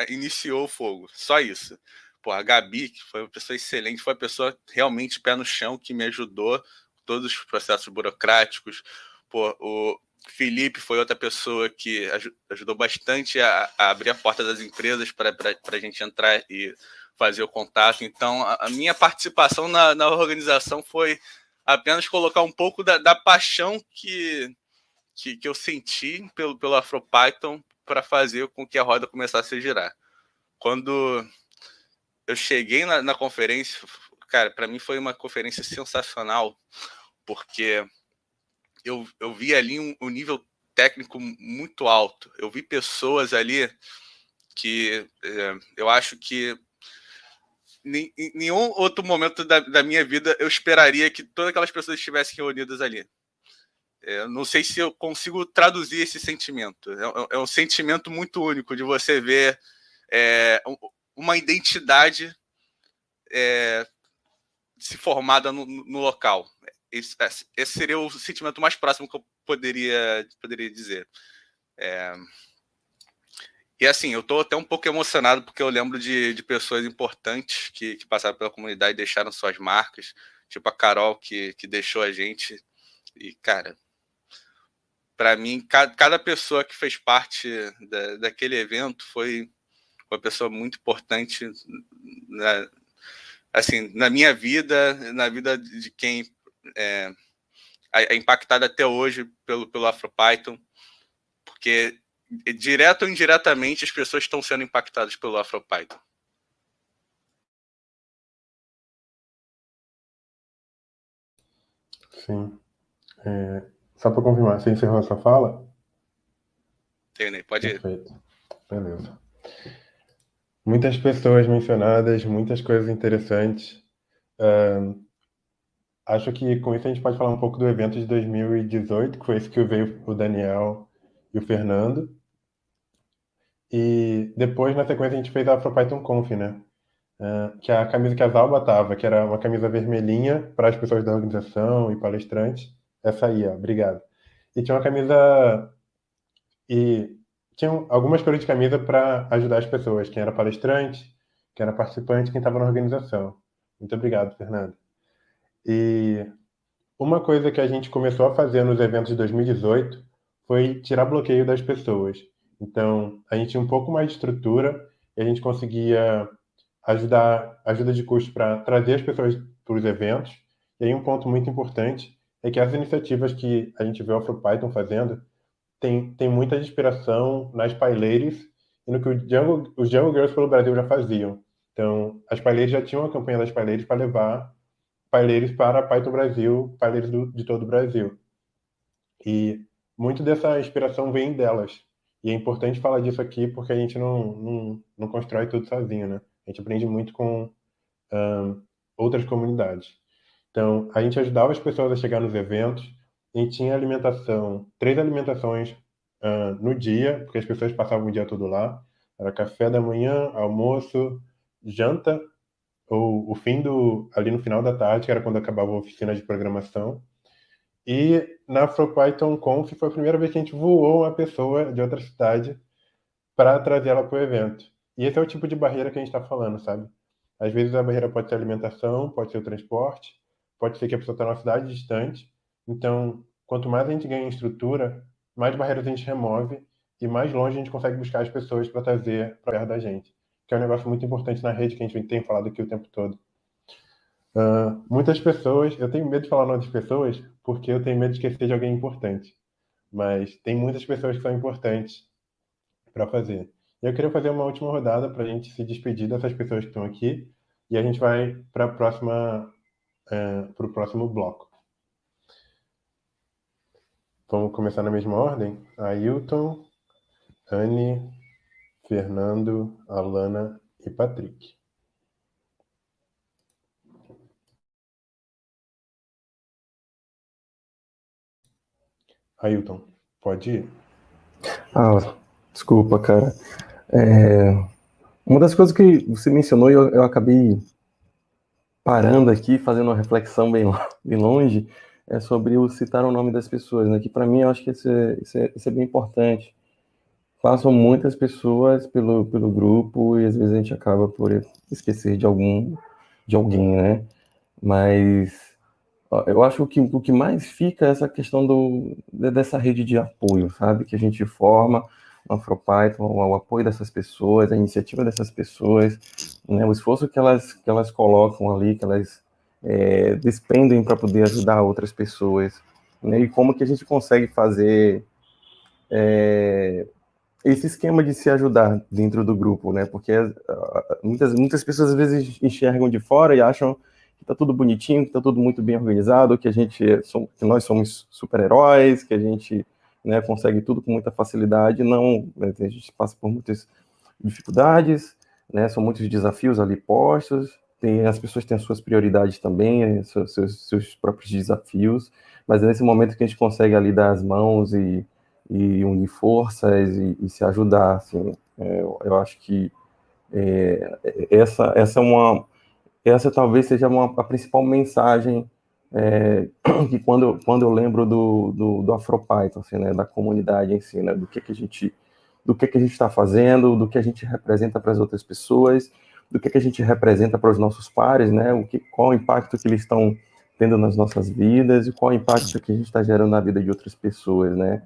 iniciou o fogo, só isso. Pô, a Gabi, que foi uma pessoa excelente, foi uma pessoa realmente pé no chão, que me ajudou com todos os processos burocráticos. Pô, o Felipe foi outra pessoa que ajudou bastante a abrir a porta das empresas para a gente entrar e fazer o contato. Então, a minha participação na organização foi apenas colocar um pouco da paixão que eu senti pelo AfroPython para fazer com que a roda começasse a girar. Quando eu cheguei na conferência, cara, para mim foi uma conferência sensacional, porque eu vi ali um nível técnico muito alto. Eu vi pessoas ali que eu acho que em nenhum outro momento da minha vida eu esperaria que todas aquelas pessoas estivessem reunidas ali. Eu não sei se eu consigo traduzir esse sentimento. É um sentimento muito único de você ver uma identidade se formada no local. Esse seria o sentimento mais próximo que eu poderia dizer. E assim, eu estou até um pouco emocionado porque eu lembro de pessoas importantes que passaram pela comunidade e deixaram suas marcas, tipo a Carol, que deixou a gente. E, cara, para mim, cada pessoa que fez parte daquele evento foi uma pessoa muito importante na minha vida, na vida de quem é impactado até hoje pelo AfroPython, porque direto ou indiretamente as pessoas estão sendo impactadas pelo AfroPython.
Sim. Só para confirmar, você encerrou a sua fala?
Terminei, pode ir.
Perfeito. Beleza. Muitas pessoas mencionadas, muitas coisas interessantes. Acho que com isso a gente pode falar um pouco do evento de 2018, que foi esse que veio o Daniel e o Fernando. E depois, na sequência, a gente fez a AfroPython Conf, né? Que é a camisa que a Zalba tava, que era uma camisa vermelhinha para as pessoas da organização e palestrantes. Essa aí, ó, obrigado. E tinha uma camisa... E tinham algumas cores de camisa para ajudar as pessoas, quem era palestrante, quem era participante, quem estava na organização. Muito obrigado, Fernando. E uma coisa que a gente começou a fazer nos eventos de 2018 foi tirar bloqueio das pessoas. Então, a gente tinha um pouco mais de estrutura e a gente conseguia ajuda de custo para trazer as pessoas para os eventos. E aí um ponto muito importante é que as iniciativas que a gente vê o AfroPython fazendo tem muita inspiração nas PyLadies e no que os Jungle Girls pelo Brasil já faziam. Então, as PyLadies já tinham a campanha das PyLadies para levar PyLadies para Python Brasil, PyLadies de todo o Brasil. E muito dessa inspiração vem delas. E é importante falar disso aqui porque a gente não constrói tudo sozinho, né? A gente aprende muito com outras comunidades. Então, a gente ajudava as pessoas a chegar nos eventos. A gente tinha alimentação, 3 alimentações no dia, porque as pessoas passavam o dia todo lá. Era café da manhã, almoço, janta, ou o fim ali no final da tarde, que era quando acabava a oficina de programação. E na AfroPython Conf foi a primeira vez que a gente voou uma pessoa de outra cidade para trazer ela para o evento. E esse é o tipo de barreira que a gente está falando, sabe? Às vezes a barreira pode ser a alimentação, pode ser o transporte, pode ser que a pessoa está numa cidade distante. Então, quanto mais a gente ganha em estrutura, mais barreiras a gente remove e mais longe a gente consegue buscar as pessoas para trazer para perto da gente. Que é um negócio muito importante na rede que a gente tem falado aqui o tempo todo. Muitas pessoas, eu tenho medo de falar o nome das pessoas porque eu tenho medo de esquecer de alguém importante, mas tem muitas pessoas que são importantes para fazer. E eu queria fazer uma última rodada para a gente se despedir dessas pessoas que estão aqui e a gente vai para o próximo bloco. Vamos começar na mesma ordem? Ailton, Anne, Fernando, Alana e Patrick. Ailton, pode ir?
Desculpa, cara. Uma das coisas que você mencionou, eu acabei parando aqui, fazendo uma reflexão bem longe, é sobre o citar o nome das pessoas, né? Que para mim eu acho que isso é bem importante. Passam muitas pessoas pelo grupo e às vezes a gente acaba por esquecer de alguém, né? Mas eu acho que o que mais fica é essa questão dessa rede de apoio, sabe? Que a gente forma no AfroPython, o apoio dessas pessoas, a iniciativa dessas pessoas, né? O esforço que elas colocam ali, que elas despendem para poder ajudar outras pessoas, né? E como que a gente consegue fazer esse esquema de se ajudar dentro do grupo, né? Porque muitas pessoas às vezes enxergam de fora e acham que tá tudo bonitinho, que tá tudo muito bem organizado, que que nós somos super-heróis, que a gente, né, consegue tudo com muita facilidade. Não, né, a gente passa por muitas dificuldades, né? São muitos desafios ali postos. As pessoas têm as suas prioridades também, seus próprios desafios, mas é nesse momento que a gente consegue ali dar as mãos e unir forças e se ajudar, assim. Eu acho que essa talvez seja a principal mensagem que quando eu lembro do AfroPython, assim, né, da comunidade em si, né, do que a gente está fazendo, do que a gente representa para as outras pessoas, do que a gente representa para os nossos pares, né, qual o impacto que eles estão tendo nas nossas vidas e qual o impacto que a gente está gerando na vida de outras pessoas, né.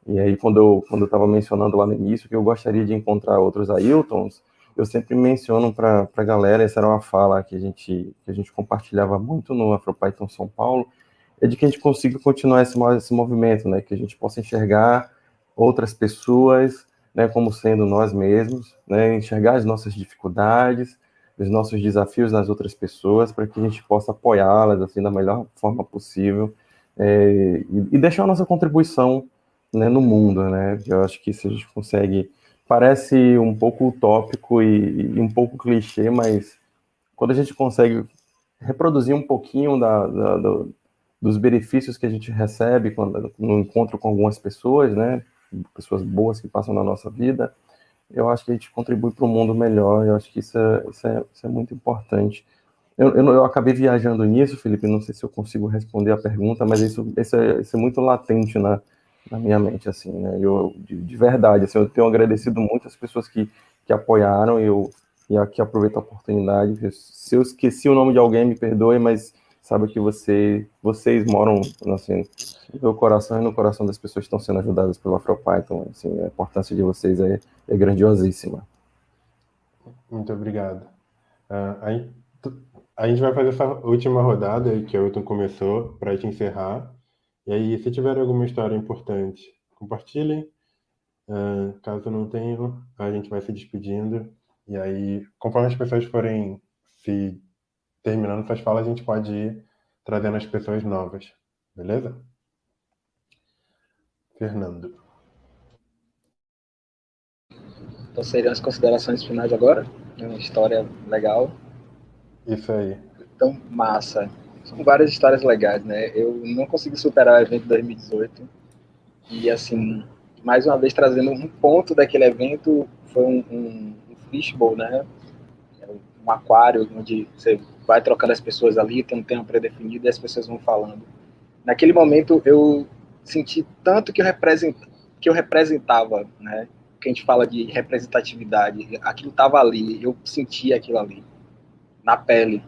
E aí, quando eu estava mencionando lá no início que eu gostaria de encontrar outros Ailtons, eu sempre menciono para a galera, essa era uma fala que a gente compartilhava muito no AfroPython São Paulo, é de que a gente consiga continuar esse movimento, né? Que a gente possa enxergar outras pessoas, né, como sendo nós mesmos, né? Enxergar as nossas dificuldades, os nossos desafios nas outras pessoas, para que a gente possa apoiá-las assim da melhor forma possível e deixar a nossa contribuição, né, no mundo, né? Eu acho que se a gente consegue, parece um pouco utópico e um pouco clichê, mas quando a gente consegue reproduzir um pouquinho dos benefícios que a gente recebe no encontro com algumas pessoas, né, pessoas boas que passam na nossa vida, eu acho que a gente contribui para um mundo melhor. Eu acho que isso é muito importante. Eu acabei viajando nisso, Felipe, não sei se eu consigo responder a pergunta, mas isso é muito latente na minha mente, assim, né? De verdade, assim, eu tenho agradecido muito as pessoas que apoiaram e aqui aproveito a oportunidade. Se eu esqueci o nome de alguém, me perdoe, mas sabe que vocês moram, assim, no meu coração e no coração das pessoas que estão sendo ajudadas pelo AfroPython. Assim, a importância de vocês é grandiosíssima.
Muito obrigado. A gente vai fazer essa última rodada que o Ailton começou para a gente encerrar. E aí, se tiver alguma história importante, compartilhem. Caso não tenham, a gente vai se despedindo. E aí, conforme as pessoas forem se terminando suas falas, a gente pode ir trazendo as pessoas novas. Beleza? Fernando.
Então seriam as considerações finais agora? É uma história legal.
Isso aí.
Então, massa. São várias histórias legais, né? Eu não consegui superar o evento de 2018. E, assim, mais uma vez trazendo um ponto daquele evento, foi um fishbowl, né? Um aquário onde você vai trocando as pessoas ali, tem um tema pré-definido e as pessoas vão falando. Naquele momento eu senti tanto que eu representava, né? Que a gente fala de representatividade, aquilo estava ali, eu sentia aquilo ali, na pele.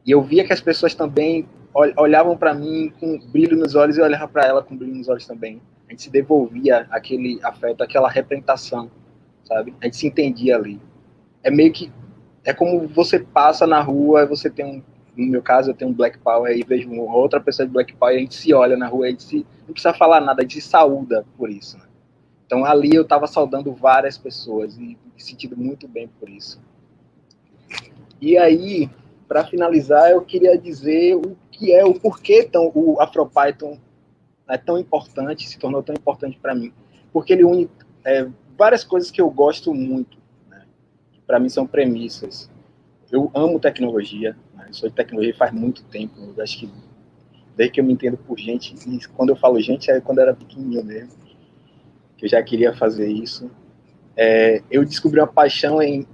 E eu via que as pessoas também olhavam para mim com brilho nos olhos e eu olhava para ela com brilho nos olhos também. A gente se devolvia aquele afeto, aquela representação, sabe? A gente se entendia ali. É como você passa na rua, você tem no meu caso, eu tenho um Black Power e vejo outra pessoa de Black Power e a gente se olha na rua, não precisa falar nada, a gente se saúda por isso, né? Então ali eu estava saudando várias pessoas e me sentindo muito bem por isso. E aí, para finalizar, eu queria dizer o porquê então o AfroPython é tão importante, se tornou tão importante para mim, porque ele une várias coisas que eu gosto muito, né? Para mim são premissas. Eu amo tecnologia, né? Sou de tecnologia faz muito tempo, eu acho que desde que eu me entendo por gente, e quando eu falo gente, é quando eu era pequenininho mesmo, que eu já queria fazer isso. Eu descobri uma paixão em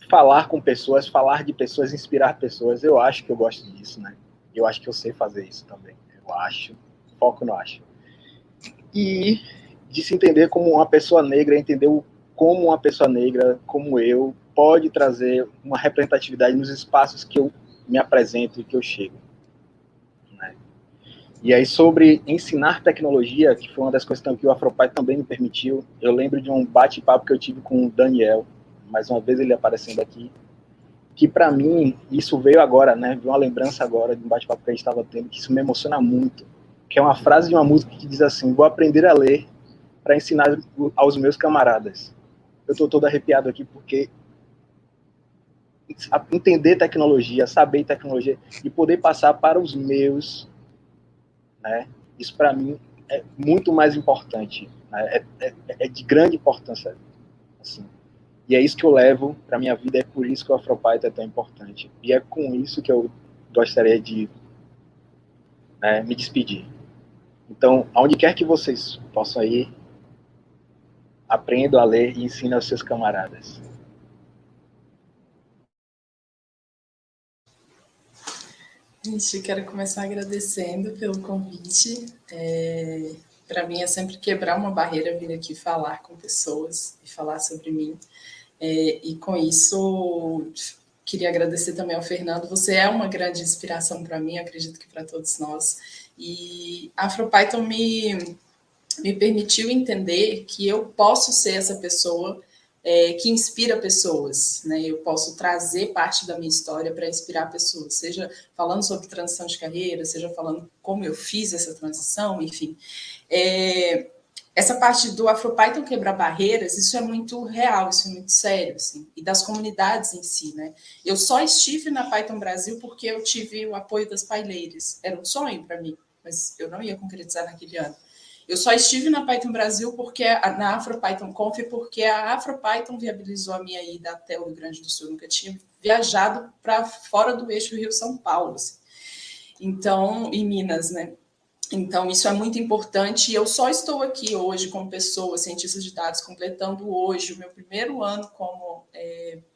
falar com pessoas, falar de pessoas, inspirar pessoas. Eu acho que eu gosto disso, né? Eu acho que eu sei fazer isso também. Eu acho, foco no acho. E de se entender como uma pessoa negra, entender como uma pessoa negra, como eu, pode trazer uma representatividade nos espaços que eu me apresento e que eu chego. Né? E aí, sobre ensinar tecnologia, que foi uma das coisas que o Afropai também me permitiu, eu lembro de um bate-papo que eu tive com o Daniel, mais uma vez ele aparecendo aqui, que para mim, isso veio agora, né? Veio uma lembrança agora de um bate-papo que a gente estava tendo, que isso me emociona muito, que é uma frase de uma música que diz assim: vou aprender a ler para ensinar aos meus camaradas. Eu estou todo arrepiado aqui porque entender tecnologia, saber tecnologia e poder passar para os meus, né? Isso para mim é muito mais importante, né? É de grande importância, assim. E é isso que eu levo para minha vida, é por isso que o Afropython é tão importante. E é com isso que eu gostaria de, né, me despedir. Então, aonde quer que vocês possam ir, aprendam a ler e ensinem aos seus camaradas.
Gente, quero começar agradecendo pelo convite. Para mim é sempre quebrar uma barreira vir aqui falar com pessoas e falar sobre mim. E com isso, queria agradecer também ao Fernando. Você é uma grande inspiração para mim, acredito que para todos nós. E a Afropython me permitiu entender que eu posso ser essa pessoa que inspira pessoas, né? Eu posso trazer parte da minha história para inspirar pessoas, seja falando sobre transição de carreira, seja falando como eu fiz essa transição, enfim. Essa parte do Afropython quebrar barreiras, isso é muito real, isso é muito sério, assim, e das comunidades em si, né? Eu só estive na Python Brasil porque eu tive o apoio das paileiras. Era um sonho para mim, mas eu não ia concretizar naquele ano. Eu só estive na Python Brasil na Afropython Conf, porque a Afropython viabilizou a minha ida até o Rio Grande do Sul. Eu nunca tinha viajado para fora do eixo Rio-São Paulo, assim. Então, em Minas, né? Então, isso é muito importante. E eu só estou aqui hoje como pessoa, cientista de dados, completando hoje o meu primeiro ano como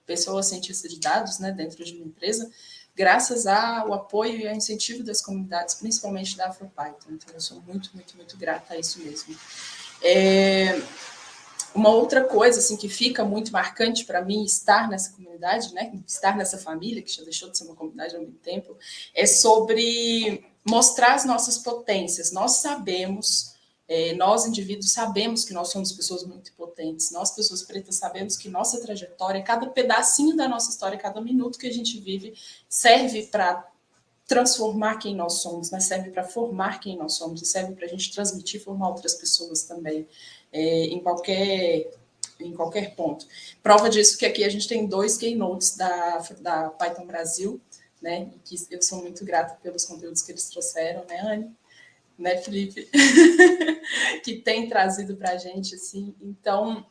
pessoa cientista de dados, né, dentro de uma empresa, graças ao apoio e ao incentivo das comunidades, principalmente da Afropython. Então, eu sou muito, muito, muito grata a isso mesmo. Uma outra coisa assim, que fica muito marcante para mim estar nessa comunidade, né, estar nessa família, que já deixou de ser uma comunidade há muito tempo, é sobre mostrar as nossas potências. Nós sabemos, nós indivíduos sabemos que nós somos pessoas muito potentes. Nós, pessoas pretas, sabemos que nossa trajetória, cada pedacinho da nossa história, cada minuto que a gente vive, serve para transformar quem nós somos, né? Serve para formar quem nós somos, e serve para a gente transmitir e formar outras pessoas também, em qualquer ponto. Prova disso que aqui a gente tem 2 keynotes da Python Brasil, né? E que eu sou muito grata pelos conteúdos que eles trouxeram, né, Anne? Né, Felipe? Que tem trazido para a gente, assim. Então,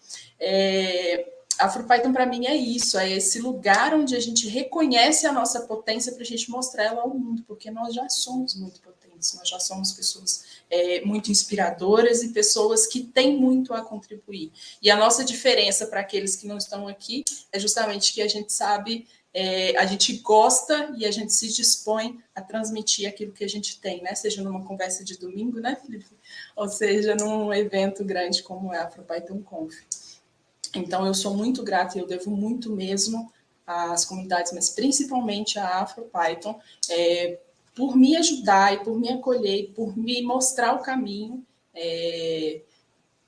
a Afropython para mim é isso, é esse lugar onde a gente reconhece a nossa potência para a gente mostrar ela ao mundo, porque nós já somos muito potentes, nós já somos pessoas muito inspiradoras e pessoas que têm muito a contribuir. E a nossa diferença para aqueles que não estão aqui é justamente que a gente sabe, a gente gosta e a gente se dispõe a transmitir aquilo que a gente tem, né? Seja numa conversa de domingo, né, Felipe? Ou seja, num evento grande como é a Afropython Conf. Então, eu sou muito grata e eu devo muito mesmo às comunidades, mas principalmente à Afropython, por me ajudar e por me acolher, e por me mostrar o caminho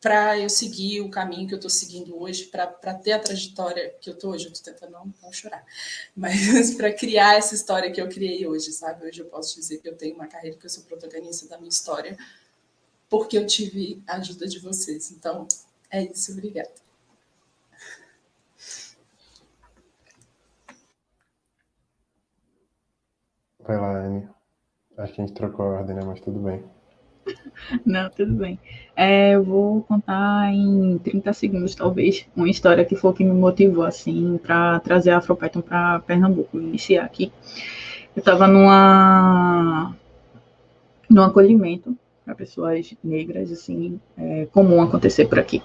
para eu seguir o caminho que eu estou seguindo hoje, para ter a trajetória que eu estou hoje. Eu estou tentando não chorar, mas para criar essa história que eu criei hoje, sabe? Hoje eu posso dizer que eu tenho uma carreira, que eu sou protagonista da minha história, porque eu tive a ajuda de vocês. Então, é isso. Obrigada.
Vai lá, Anne. Acho que a gente trocou a ordem, né? Mas tudo bem.
Não, tudo bem. Eu vou contar em 30 segundos, talvez, uma história que foi o que me motivou, assim, para trazer a Afropython para Pernambuco, iniciar aqui. Eu estava num acolhimento para pessoas negras, assim, comum acontecer por aqui.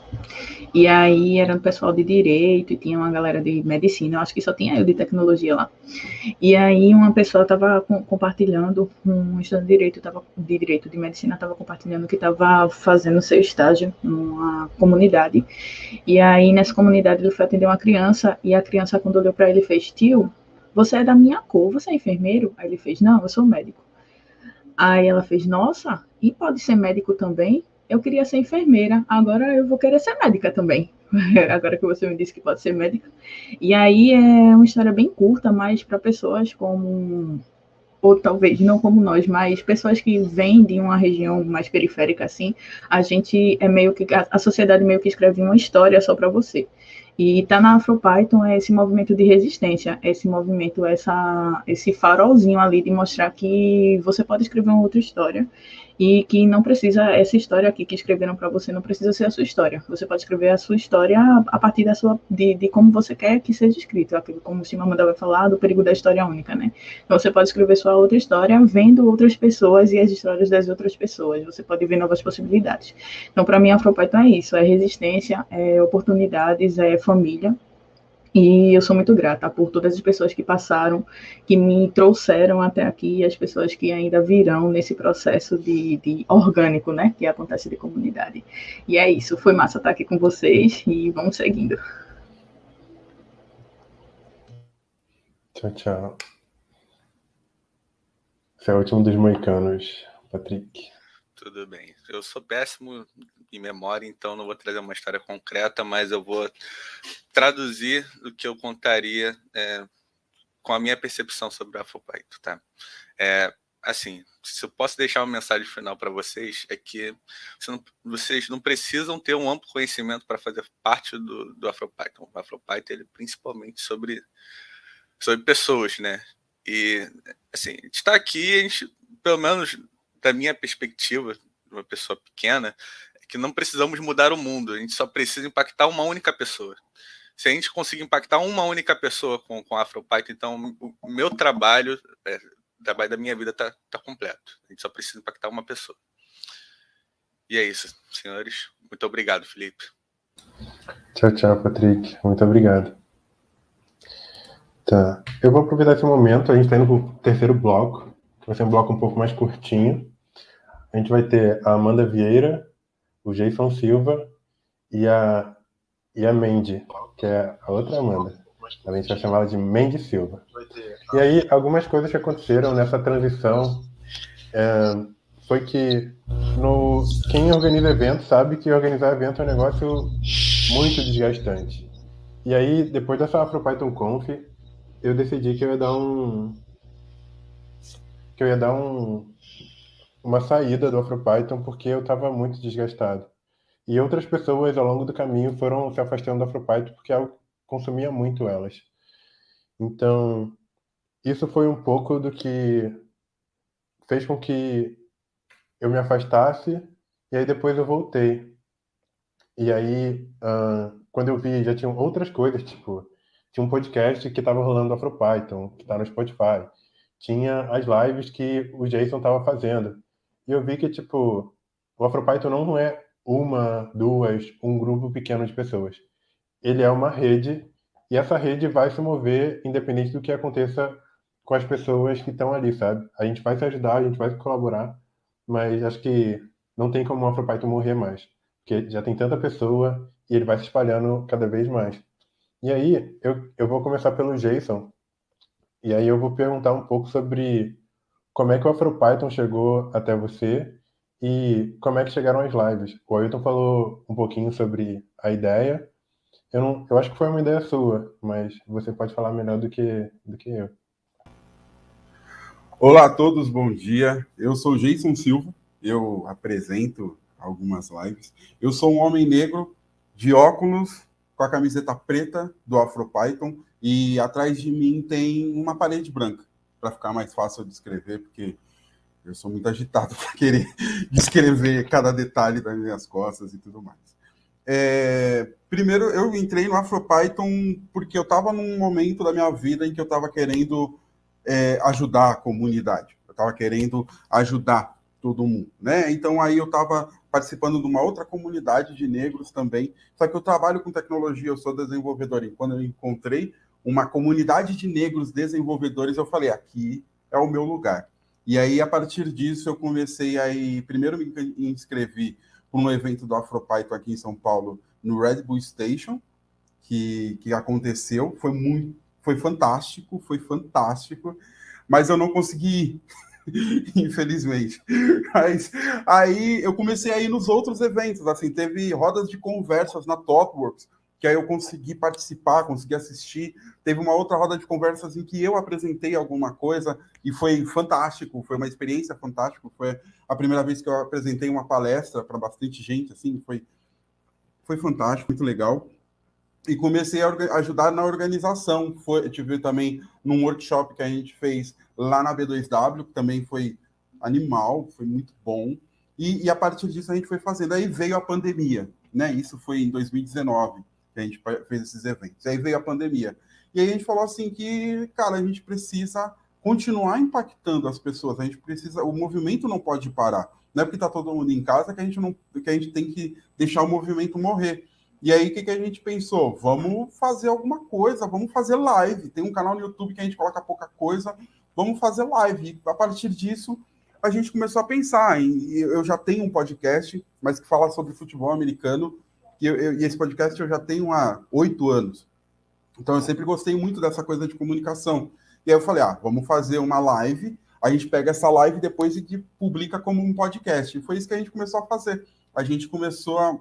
E aí era um pessoal de direito e tinha uma galera de medicina, eu acho que só tinha eu de tecnologia lá. E aí uma pessoa estava compartilhando, um estudante de direito de medicina estava compartilhando que estava fazendo seu estágio numa comunidade. E aí nessa comunidade ele foi atender uma criança e a criança quando olhou para ele fez: "Tio, você é da minha cor, você é enfermeiro?" Aí ele fez: "Não, eu sou médico." Aí ela fez: "Nossa, e pode ser médico também? Eu queria ser enfermeira, agora eu vou querer ser médica também." Agora que você me disse que pode ser médica. E aí é uma história bem curta, mas para pessoas como, ou talvez não como nós, mas pessoas que vêm de uma região mais periférica assim, a gente é meio que, a sociedade meio que escreve uma história só para você. E tá na Afropython é esse movimento de resistência, esse movimento, esse farolzinho ali de mostrar que você pode escrever uma outra história e que não precisa, essa história aqui que escreveram para você não precisa ser a sua história. Você pode escrever a sua história a partir de como você quer que seja escrito, aquilo como o Chimamanda vai falar do perigo da história única, né? Então você pode escrever sua outra história vendo outras pessoas e as histórias das outras pessoas. Você pode ver novas possibilidades. Então para mim a Afropython é isso, é resistência, é oportunidades, é família. E eu sou muito grata por todas as pessoas que passaram, que me trouxeram até aqui, e as pessoas que ainda virão nesse processo de orgânico, né, que acontece de comunidade. E é isso, foi massa estar aqui com vocês e vamos seguindo.
Tchau, tchau. Você é o último dos moicanos, Patrick.
Tudo bem. Eu sou péssimo em memória, então não vou trazer uma história concreta, mas eu vou traduzir o que eu contaria com a minha percepção sobre o Afropython, tá? Assim, se eu posso deixar uma mensagem final para vocês, é que vocês não precisam ter um amplo conhecimento para fazer parte do Afropython. O Afropython, ele é principalmente sobre pessoas, né? E, assim, a gente está aqui, a gente, pelo menos da minha perspectiva, de uma pessoa pequena, é que não precisamos mudar o mundo, a gente só precisa impactar uma única pessoa. Se a gente conseguir impactar uma única pessoa com a Afropython, então o meu trabalho, o trabalho da minha vida está completo. A gente só precisa impactar uma pessoa. E é isso, senhores. Muito obrigado, Felipe.
Tchau, tchau, Patrick. Muito obrigado. Tá. Eu vou aproveitar esse momento, a gente está indo para o terceiro bloco, que vai ser um bloco um pouco mais curtinho. A gente vai ter a Amanda Vieira, o Jason Silva e a Mandy, que é a outra Amanda. A gente vai chamar ela de Mandy Silva. E aí, algumas coisas que aconteceram nessa transição foi que quem organiza evento sabe que organizar evento é um negócio muito desgastante. E aí, depois dessa Afropython Conf, eu decidi que eu ia dar uma saída do Afropython porque eu estava muito desgastado. E outras pessoas ao longo do caminho foram se afastando do Afropython porque eu consumia muito elas. Então, isso foi um pouco do que fez com que eu me afastasse e aí depois eu voltei. E aí, quando eu vi, já tinham outras coisas, tipo, tinha um podcast que estava rolando do Afropython, que está no Spotify. Tinha as lives que o Jason estava fazendo. E eu vi que, tipo, o Afropython não é uma, duas, um grupo pequeno de pessoas. Ele é uma rede, e essa rede vai se mover independente do que aconteça com as pessoas que estão ali, sabe? A gente vai se ajudar, a gente vai colaborar, mas acho que não tem como o Afropython morrer mais, porque já tem tanta pessoa e ele vai se espalhando cada vez mais. E aí, eu vou começar pelo Jason, e aí eu vou perguntar um pouco sobre como é que o Afropython chegou até você e como é que chegaram as lives. O Ailton falou um pouquinho sobre a ideia. Eu acho que foi uma ideia sua, mas você pode falar melhor do que eu.
Olá a todos, bom dia. Eu sou Jason Silva, eu apresento algumas lives. Eu sou um homem negro de óculos, com a camiseta preta do Afropython, e atrás de mim tem uma parede branca, para ficar mais fácil de escrever, porque Eu sou muito agitado para querer descrever cada detalhe das minhas costas e tudo mais. Primeiro, eu entrei no AfroPython porque eu estava num momento da minha vida em que eu estava querendo ajudar a comunidade. Eu estava querendo ajudar todo mundo, né? Então, aí eu estava participando de uma outra comunidade de negros também. Só que eu trabalho com tecnologia, eu sou desenvolvedor. E quando eu encontrei uma comunidade de negros desenvolvedores, eu falei, aqui é o meu lugar. E aí, a partir disso, eu comecei a primeiro me inscrevi para um evento do AfroPython aqui em São Paulo, no Red Bull Station, que aconteceu. Foi fantástico, mas eu não consegui ir, infelizmente. Mas aí eu comecei a ir nos outros eventos, assim, teve rodas de conversas na ThoughtWorks, que aí eu consegui participar, consegui assistir. Teve uma outra roda de conversas em que eu apresentei alguma coisa e foi fantástico, foi uma experiência fantástica. Foi a primeira vez que eu apresentei uma palestra para bastante gente, assim, foi fantástico, muito legal. E comecei a ajudar na organização. Eu tive também num workshop que a gente fez lá na B2W, que também foi animal, foi muito bom. E a partir disso a gente foi fazendo. Aí veio a pandemia, né? Isso foi em 2019 que a gente fez esses eventos. Aí veio a pandemia. E aí a gente falou assim que, cara, a gente precisa continuar impactando as pessoas. A gente precisa, o movimento não pode parar. Não é porque está todo mundo em casa que a gente tem que deixar o movimento morrer. E aí, o que a gente pensou? Vamos fazer alguma coisa, vamos fazer live. Tem um canal no YouTube que a gente coloca pouca coisa, vamos fazer live. E a partir disso, a gente começou a pensar. Eu já tenho um podcast, mas que fala sobre futebol americano, e esse podcast eu já tenho há 8 anos. Então, eu sempre gostei muito dessa coisa de comunicação. E aí eu falei, vamos fazer uma live, a gente pega essa live depois e publica como um podcast. E foi isso que a gente começou a fazer. A gente começou a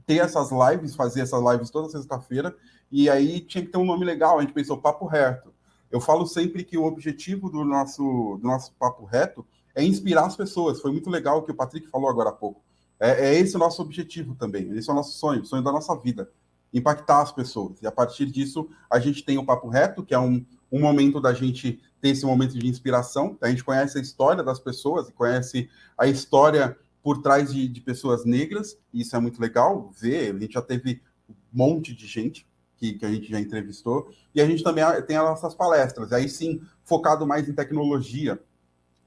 ter essas lives, fazer essas lives toda sexta-feira, e aí tinha que ter um nome legal, a gente pensou Papo Reto. Eu falo sempre que o objetivo do nosso Papo Reto é inspirar as pessoas. Foi muito legal o que o Patrick falou agora há pouco. É esse o nosso objetivo também, esse é o nosso sonho, o sonho da nossa vida, impactar as pessoas. E a partir disso, a gente tem o Papo Reto, que é um momento da gente ter esse momento de inspiração. A gente conhece a história das pessoas, conhece a história por trás de pessoas negras, e isso é muito legal ver. A gente já teve um monte de gente que a gente já entrevistou, e a gente também tem as nossas palestras, aí sim, focado mais em tecnologia,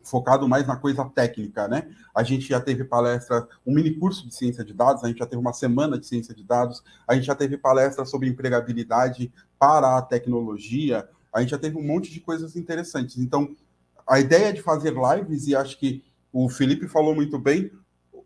focado mais na coisa técnica, né? A gente já teve palestra, um mini curso de ciência de dados, a gente já teve uma semana de ciência de dados, a gente já teve palestra sobre empregabilidade para a tecnologia, a gente já teve um monte de coisas interessantes. Então, a ideia de fazer lives, e acho que o Felipe falou muito bem,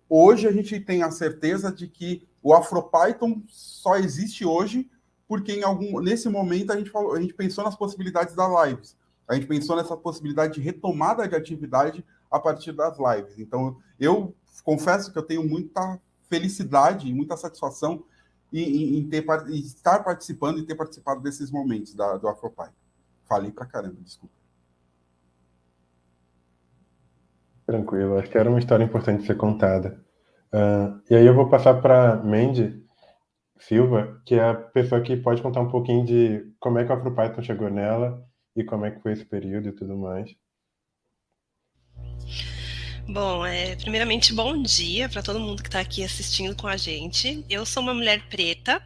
hoje a gente tem a certeza de que o AfroPython só existe hoje porque nesse momento a gente pensou nas possibilidades das lives. A gente pensou nessa possibilidade de retomada de atividade a partir das lives. Então, eu confesso que eu tenho muita felicidade e muita satisfação em estar participando e ter participado desses momentos do AfroPython. Falei pra caramba, desculpa.
Tranquilo, acho que era uma história importante de ser contada. E aí eu vou passar para Mandy Silva, que é a pessoa que pode contar um pouquinho de como é que o AfroPython chegou nela e como é que foi esse período e tudo mais.
Bom, primeiramente, bom dia para todo mundo que está aqui assistindo com a gente. Eu sou uma mulher preta,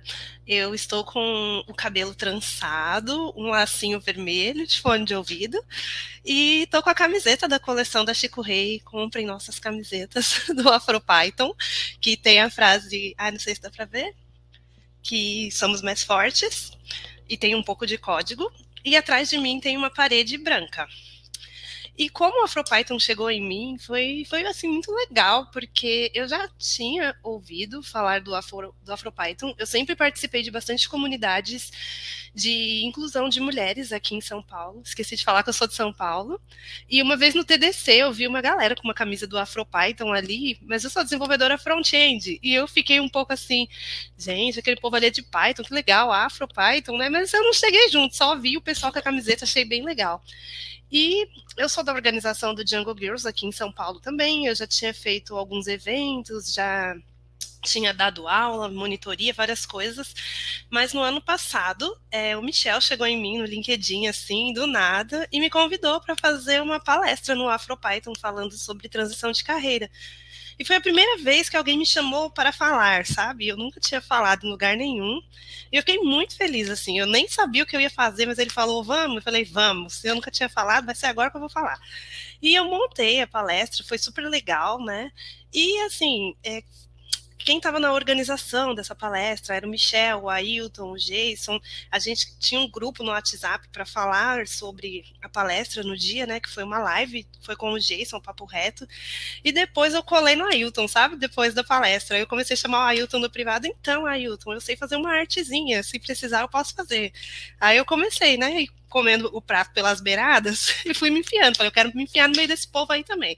eu estou com o cabelo trançado, um lacinho vermelho de fone de ouvido e estou com a camiseta da coleção da Chico Rei. Comprem nossas camisetas do AfroPython, que tem a frase, não sei se dá para ver, que somos mais fortes, e tem um pouco de código. E atrás de mim tem uma parede branca. E como o AfroPython chegou em mim, foi assim, muito legal, porque eu já tinha ouvido falar do AfroPython, eu sempre participei de bastante comunidades de inclusão de mulheres aqui em São Paulo, esqueci de falar que eu sou de São Paulo, e uma vez no TDC eu vi uma galera com uma camisa do AfroPython ali, mas eu sou desenvolvedora front-end, e eu fiquei um pouco assim, gente, aquele povo ali é de Python, que legal, AfroPython, né? Mas eu não cheguei junto, só vi o pessoal com a camiseta, achei bem legal. E eu sou da organização do Jungle Girls aqui em São Paulo também, eu já tinha feito alguns eventos, já tinha dado aula, monitoria, várias coisas, mas no ano passado, o Michel chegou em mim no LinkedIn, assim, do nada, e me convidou para fazer uma palestra no AfroPython falando sobre transição de carreira. E foi a primeira vez que alguém me chamou para falar, sabe? Eu nunca tinha falado em lugar nenhum. E eu fiquei muito feliz, assim. Eu nem sabia o que eu ia fazer, mas ele falou, vamos? Eu falei, vamos. Eu nunca tinha falado, vai ser agora que eu vou falar. E eu montei a palestra, foi super legal, né? E, assim, quem estava na organização dessa palestra era o Michel, o Ailton, o Jason. A gente tinha um grupo no WhatsApp para falar sobre a palestra no dia, né? Que foi uma live, foi com o Jason, papo reto. E depois eu colei no Ailton, sabe? Depois da palestra. Aí eu comecei a chamar o Ailton no privado. Então, Ailton, eu sei fazer uma artezinha. Se precisar, eu posso fazer. Aí eu comecei, né? Comendo o prato pelas beiradas e fui me enfiando. Falei, eu quero me enfiar no meio desse povo aí também.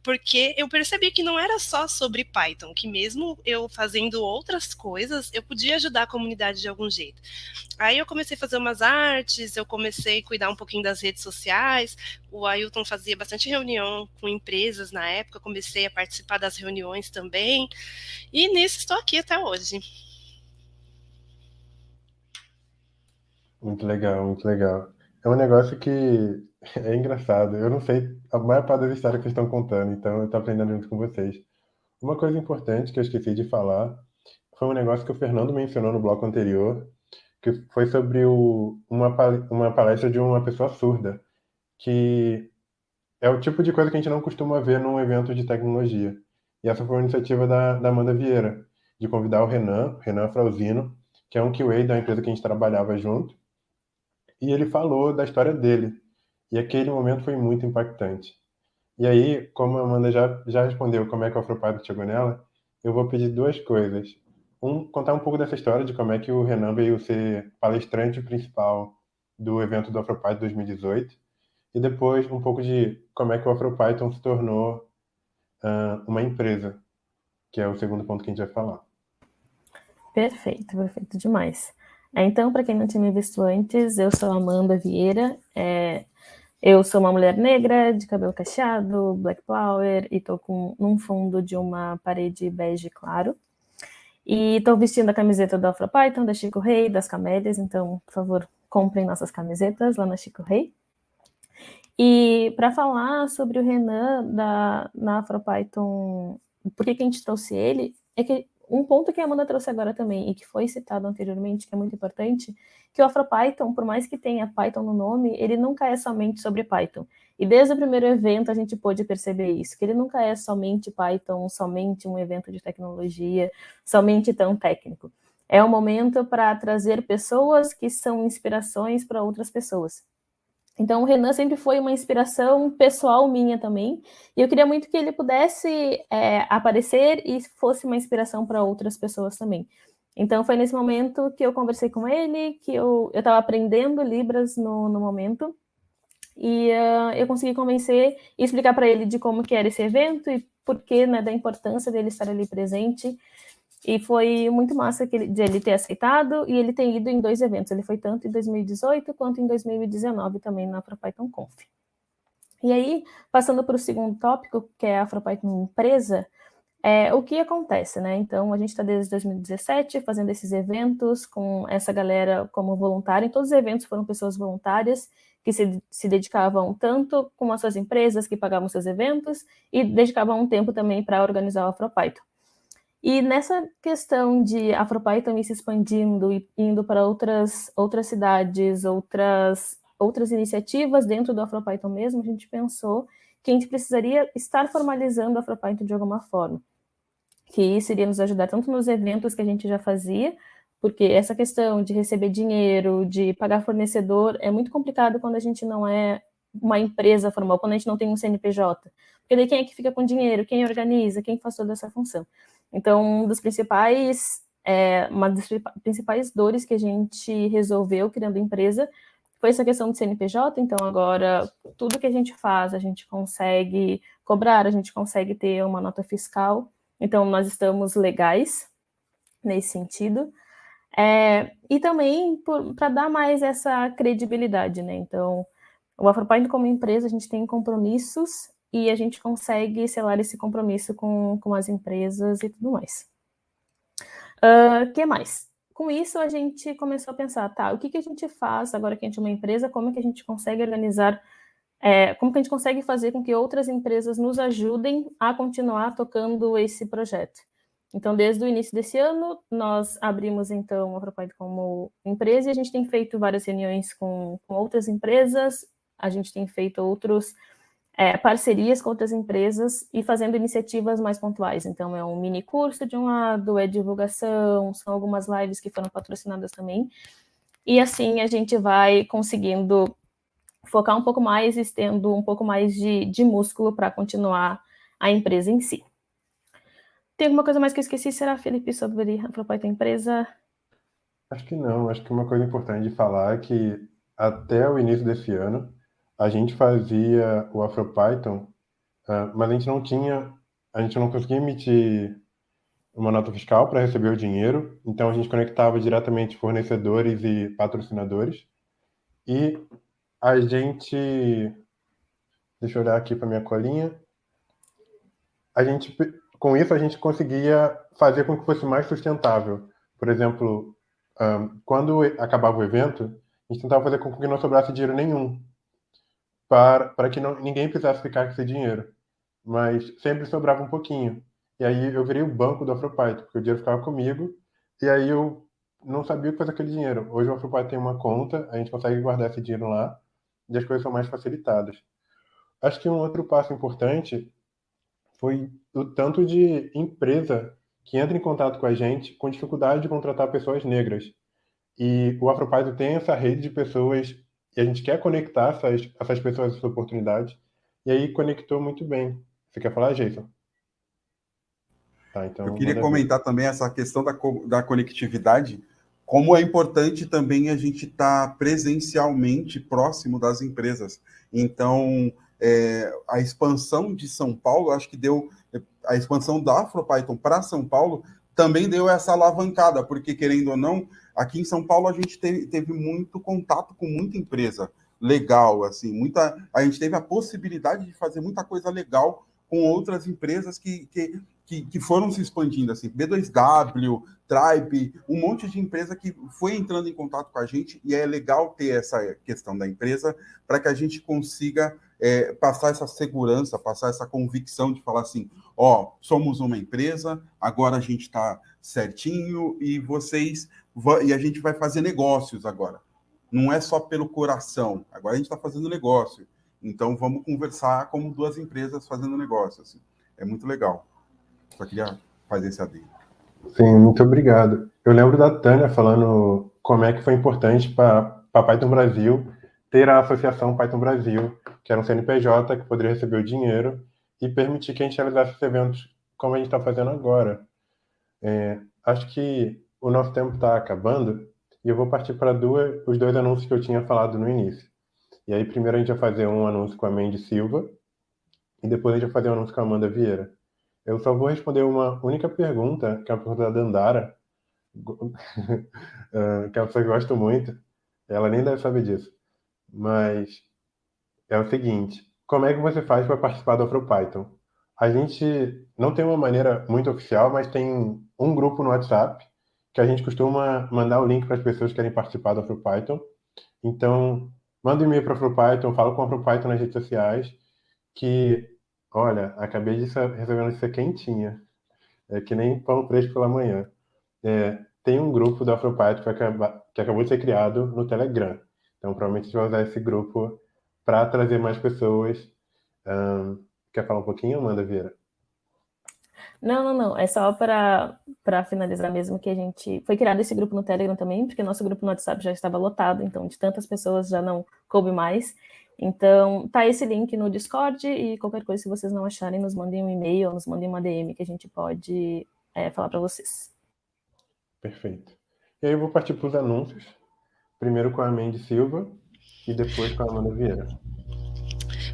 Porque eu percebi que não era só sobre Python, que mesmo eu fazendo outras coisas, eu podia ajudar a comunidade de algum jeito. Aí eu comecei a fazer umas artes, eu comecei a cuidar um pouquinho das redes sociais. O Ailton fazia bastante reunião com empresas na época, comecei a participar das reuniões também. E nisso estou aqui até hoje.
Muito legal, muito legal. É um negócio que é engraçado. Eu não sei a maior parte das histórias que vocês estão contando, então eu estou aprendendo junto com vocês. Uma coisa importante que eu esqueci de falar foi um negócio que o Fernando mencionou no bloco anterior, que foi sobre uma palestra de uma pessoa surda, que é o tipo de coisa que a gente não costuma ver num evento de tecnologia. E essa foi uma iniciativa da Amanda Vieira, de convidar o Renan Frauzino, que é um QA da empresa que a gente trabalhava junto, e ele falou da história dele. E aquele momento foi muito impactante. E aí, como a Amanda já respondeu como é que o Afropython chegou nela, eu vou pedir duas coisas. Contar um pouco dessa história de como é que o Renan veio ser palestrante principal do evento do Afropython 2018. E depois um pouco de como é que o Afropython se tornou uma empresa, que é o segundo ponto que a gente vai falar.
Perfeito, perfeito demais. Então, para quem não tinha me visto antes, eu sou Amanda Vieira, eu sou uma mulher negra, de cabelo cacheado, black power, e estou num fundo de uma parede bege claro. E estou vestindo a camiseta do Afropython, da Chico Rei, das Camélias, então, por favor, comprem nossas camisetas lá na Chico Rei. E para falar sobre o Renan na Afropython, por que a gente trouxe ele, é que um ponto que a Amanda trouxe agora também, e que foi citado anteriormente, que é muito importante, que o Afropython, por mais que tenha Python no nome, ele nunca é somente sobre Python. E desde o primeiro evento a gente pôde perceber isso, que ele nunca é somente Python, somente um evento de tecnologia, somente tão técnico. É um momento para trazer pessoas que são inspirações para outras pessoas. Então, o Renan sempre foi uma inspiração pessoal minha também, e eu queria muito que ele pudesse aparecer e fosse uma inspiração para outras pessoas também. Então, foi nesse momento que eu conversei com ele, que eu estava aprendendo Libras no momento, e eu consegui convencer e explicar para ele de como que era esse evento e por que, né, da importância dele estar ali presente. E foi muito massa de ele ter aceitado e ele ter ido em 2 eventos. Ele foi tanto em 2018 quanto em 2019 também na Afropython Conf. E aí, passando para o segundo tópico, que é a Afropython empresa, o que acontece, né? Então, a gente está desde 2017 fazendo esses eventos com essa galera como voluntária. Em todos os eventos foram pessoas voluntárias que se dedicavam tanto com as suas empresas que pagavam seus eventos e dedicavam um tempo também para organizar o Afropython. E nessa questão de Afropython ir se expandindo e indo para outras cidades, outras iniciativas dentro do Afropython mesmo, a gente pensou que a gente precisaria estar formalizando o Afropython de alguma forma, que isso iria nos ajudar tanto nos eventos que a gente já fazia, porque essa questão de receber dinheiro, de pagar fornecedor, é muito complicado quando a gente não é uma empresa formal, quando a gente não tem um CNPJ. Porque daí quem é que fica com dinheiro, quem organiza, quem faz toda essa função. Então, uma das principais dores que a gente resolveu criando empresa foi essa questão de CNPJ. Então, agora, tudo que a gente faz, a gente consegue cobrar, a gente consegue ter uma nota fiscal. Então, nós estamos legais nesse sentido. E também para dar mais essa credibilidade, né? Então, o Afropython como empresa, a gente tem compromissos e a gente consegue selar esse compromisso com as empresas e tudo mais. Que mais? Com isso, a gente começou a pensar, tá, o que a gente faz agora que a gente é uma empresa, como é que a gente consegue organizar, como que a gente consegue fazer com que outras empresas nos ajudem a continuar tocando esse projeto. Então, desde o início desse ano, nós abrimos, então, a Afropython como empresa e a gente tem feito várias reuniões com outras empresas, a gente tem feito outros parcerias com outras empresas e fazendo iniciativas mais pontuais. Então, é um mini curso de um lado, é divulgação, são algumas lives que foram patrocinadas também. E assim a gente vai conseguindo focar um pouco mais e tendo um pouco mais de músculo para continuar a empresa em si. Tem alguma coisa mais que eu esqueci? Será, Felipe, sobre a Afropython empresa?
Acho que não. Acho que uma coisa importante de falar é que até o início desse ano, a gente fazia o Afropython, mas a gente não conseguia emitir uma nota fiscal para receber o dinheiro, então a gente conectava diretamente fornecedores e patrocinadores. E a gente, deixa eu olhar aqui para minha colinha, com isso a gente conseguia fazer com que fosse mais sustentável. Por exemplo, quando acabava o evento, a gente tentava fazer com que não sobrasse dinheiro nenhum, para que ninguém precisasse ficar com esse dinheiro. Mas sempre sobrava um pouquinho. E aí eu virei o banco do Afropython, porque o dinheiro ficava comigo, e aí eu não sabia o que fazer com aquele dinheiro. Hoje o Afropython tem uma conta, a gente consegue guardar esse dinheiro lá, e as coisas são mais facilitadas. Acho que um outro passo importante foi o tanto de empresa que entra em contato com a gente com dificuldade de contratar pessoas negras. E o Afropython tem essa rede de pessoas e a gente quer conectar essas pessoas, essas oportunidades. E aí conectou muito bem. Você quer falar, Jason? Tá, então,
eu queria comentar também essa questão da conectividade, como é importante também a gente estar presencialmente próximo das empresas. Então, a expansão de São Paulo, acho que a expansão da Afropython para São Paulo também deu essa alavancada, porque, querendo ou não, aqui em São Paulo a gente teve muito contato com muita empresa legal, assim, a gente teve a possibilidade de fazer muita coisa legal com outras empresas que foram se expandindo, assim, B2W, Tribe, um monte de empresa que foi entrando em contato com a gente, e é legal ter essa questão da empresa para que a gente consiga passar essa segurança, passar essa convicção de falar assim, somos uma empresa, agora a gente está certinho e a gente vai fazer negócios agora. Não é só pelo coração, agora a gente está fazendo negócio. Então vamos conversar como duas empresas fazendo negócio. Assim. É muito legal. Só queria fazer esse adendo.
Sim, muito obrigado. Eu lembro da Tânia falando como é que foi importante para Python Brasil ter a associação Python Brasil, que era um CNPJ que poderia receber o dinheiro e permitir que a gente realizasse esses eventos como a gente está fazendo agora. Acho que o nosso tempo está acabando e eu vou partir para os dois anúncios que eu tinha falado no início. E aí, primeiro a gente vai fazer um anúncio com a Mandy Silva e depois a gente vai fazer um anúncio com a Amanda Vieira. Eu só vou responder uma única pergunta, que é a pergunta da Dandara, que é uma pessoa que eu gosto muito. Ela nem deve saber disso. Mas é o seguinte, como é que você faz para participar do Afropython? A gente não tem uma maneira muito oficial, mas tem um grupo no WhatsApp que a gente costuma mandar o link para as pessoas que querem participar do Afropython. Então, manda um e-mail para o Afropython, fala com o Afropython nas redes sociais, que, olha, acabei de receber uma notícia quentinha, que nem pão fresco pela manhã. Tem um grupo do Afropython que acabou de ser criado no Telegram. Então, provavelmente a gente vai usar esse grupo para trazer mais pessoas. Quer falar um pouquinho, Amanda Vieira?
Não. É só para finalizar mesmo que a gente... Foi criado esse grupo no Telegram também, porque nosso grupo no WhatsApp já estava lotado, então de tantas pessoas já não coube mais. Então, tá esse link no Discord e qualquer coisa, se vocês não acharem, nos mandem um e-mail ou nos mandem uma DM que a gente pode falar para vocês.
Perfeito. E aí eu vou partir para os anúncios. Primeiro com a Mandy Silva e depois com a Amanda Vieira.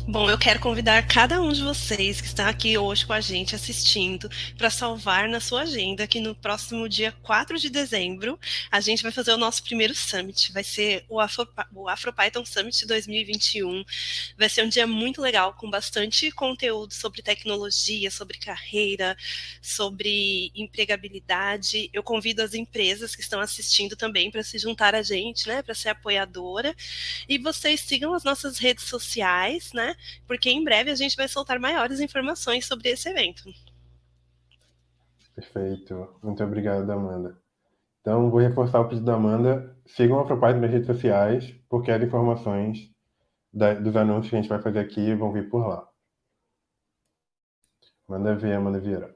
Bom, eu quero convidar cada um de vocês que está aqui hoje com a gente assistindo para salvar na sua agenda que no próximo dia 4 de dezembro a gente vai fazer o nosso primeiro Summit. Vai ser o AfroPython Summit 2021. Vai ser um dia muito legal, com bastante conteúdo sobre tecnologia, sobre carreira, sobre empregabilidade. Eu convido as empresas que estão assistindo também para se juntar a gente, né, para ser apoiadora. E vocês sigam as nossas redes sociais, né? Porque em breve a gente vai soltar maiores informações sobre esse evento.
Perfeito. Muito obrigado, Amanda. Então, vou reforçar o pedido da Amanda. Sigam a AfroPython nas redes sociais, porque as informações dos anúncios que a gente vai fazer aqui vão vir por lá. Manda ver, Amanda Vieira.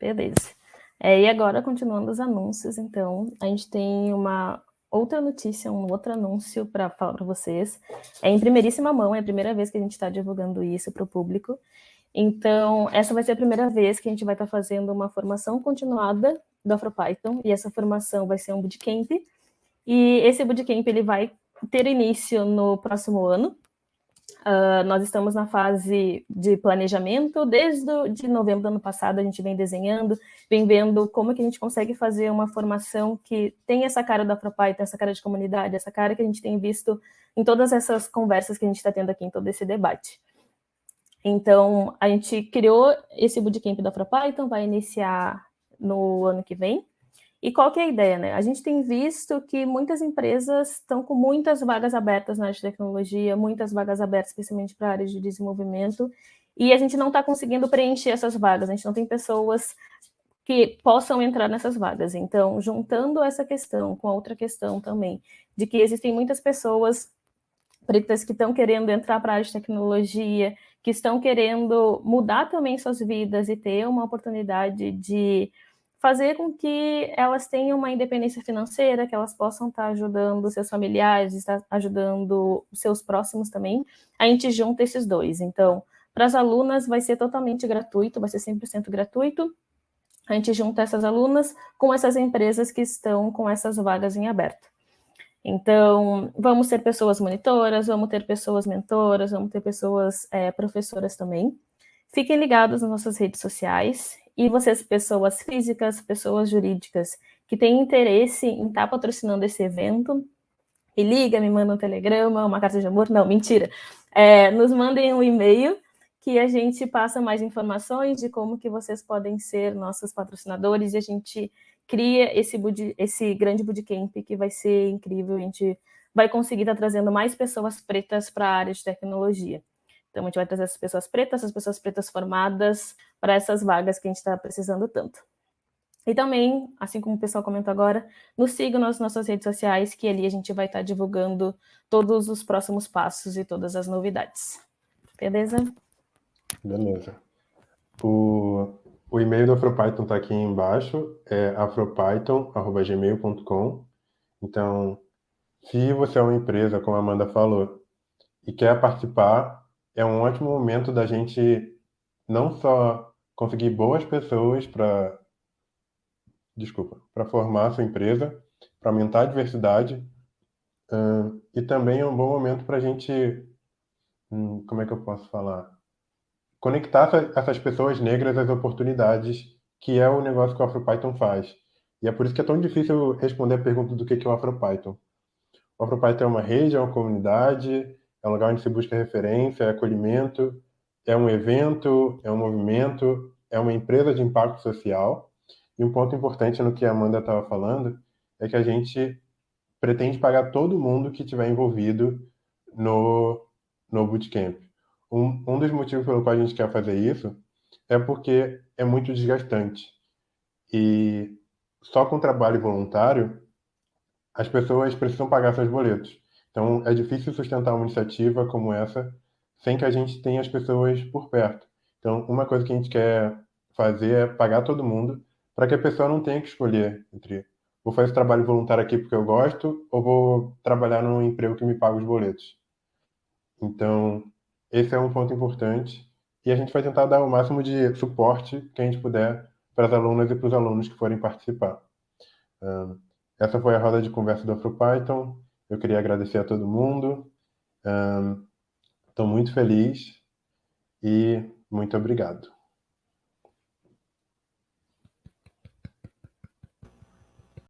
Beleza. E agora, continuando os anúncios, então, a gente tem uma outra notícia, um outro anúncio para falar para vocês. É em primeiríssima mão, é a primeira vez que a gente está divulgando isso para o público. Então, essa vai ser a primeira vez que a gente vai estar fazendo uma formação continuada do AfroPython, e essa formação vai ser um bootcamp, e esse bootcamp ele vai ter início no próximo ano. Nós estamos na fase de planejamento, desde novembro do ano passado a gente vem desenhando, vem vendo como que a gente consegue fazer uma formação que tem essa cara da AfroPython, essa cara de comunidade, essa cara que a gente tem visto em todas essas conversas que a gente está tendo aqui, em todo esse debate. Então, a gente criou esse bootcamp da AfroPython, vai iniciar no ano que vem. E qual que é a ideia, né? A gente tem visto que muitas empresas estão com muitas vagas abertas na área de tecnologia, muitas vagas abertas, especialmente para a área de desenvolvimento, e a gente não está conseguindo preencher essas vagas, a gente não tem pessoas que possam entrar nessas vagas. Então, juntando essa questão com a outra questão também, de que existem muitas pessoas pretas que estão querendo entrar para a área de tecnologia, que estão querendo mudar também suas vidas e ter uma oportunidade de fazer com que elas tenham uma independência financeira, que elas possam estar ajudando seus familiares, estar ajudando os seus próximos também, a gente junta esses dois. Então, para as alunas vai ser totalmente gratuito, vai ser 100% gratuito, a gente junta essas alunas com essas empresas que estão com essas vagas em aberto. Então, vamos ter pessoas monitoras, vamos ter pessoas mentoras, vamos ter pessoas professoras também. Fiquem ligados nas nossas redes sociais. E vocês, pessoas físicas, pessoas jurídicas, que têm interesse em estar patrocinando esse evento, me liga, me manda um telegrama, uma carta de amor, não, mentira. Nos mandem um e-mail que a gente passa mais informações de como que vocês podem ser nossos patrocinadores e a gente cria esse grande bootcamp que vai ser incrível, a gente vai conseguir estar trazendo mais pessoas pretas para a área de tecnologia. Então, a gente vai trazer essas pessoas pretas formadas para essas vagas que a gente está precisando tanto. E também, assim como o pessoal comentou agora, nos sigam nas nossas redes sociais, que ali a gente vai estar divulgando todos os próximos passos e todas as novidades. Beleza?
Beleza. O e-mail do AfroPython está aqui embaixo, é afropython@gmail.com. Então, se você é uma empresa, como a Amanda falou, e quer participar, é um ótimo momento da gente não só conseguir boas pessoas para formar a sua empresa, para aumentar a diversidade, e também é um bom momento para a gente, como é que eu posso falar? Conectar essas pessoas negras às oportunidades, que é o negócio que o AfroPython faz. E é por isso que é tão difícil responder a pergunta do que é o AfroPython. O AfroPython é uma rede, é uma comunidade, é um lugar onde se busca referência, é acolhimento, é um evento, é um movimento, é uma empresa de impacto social. E um ponto importante no que a Amanda estava falando é que a gente pretende pagar todo mundo que estiver envolvido no bootcamp. Um dos motivos pelo qual a gente quer fazer isso é porque é muito desgastante. E só com trabalho voluntário, as pessoas precisam pagar seus boletos. Então, é difícil sustentar uma iniciativa como essa sem que a gente tenha as pessoas por perto. Então, uma coisa que a gente quer fazer é pagar todo mundo para que a pessoa não tenha que escolher entre vou fazer esse trabalho voluntário aqui porque eu gosto ou vou trabalhar num emprego que me paga os boletos. Então, esse é um ponto importante e a gente vai tentar dar o máximo de suporte que a gente puder para as alunas e para os alunos que forem participar. Essa foi a roda de conversa do AfroPython. Eu queria agradecer a todo mundo. Estou muito feliz e muito obrigado.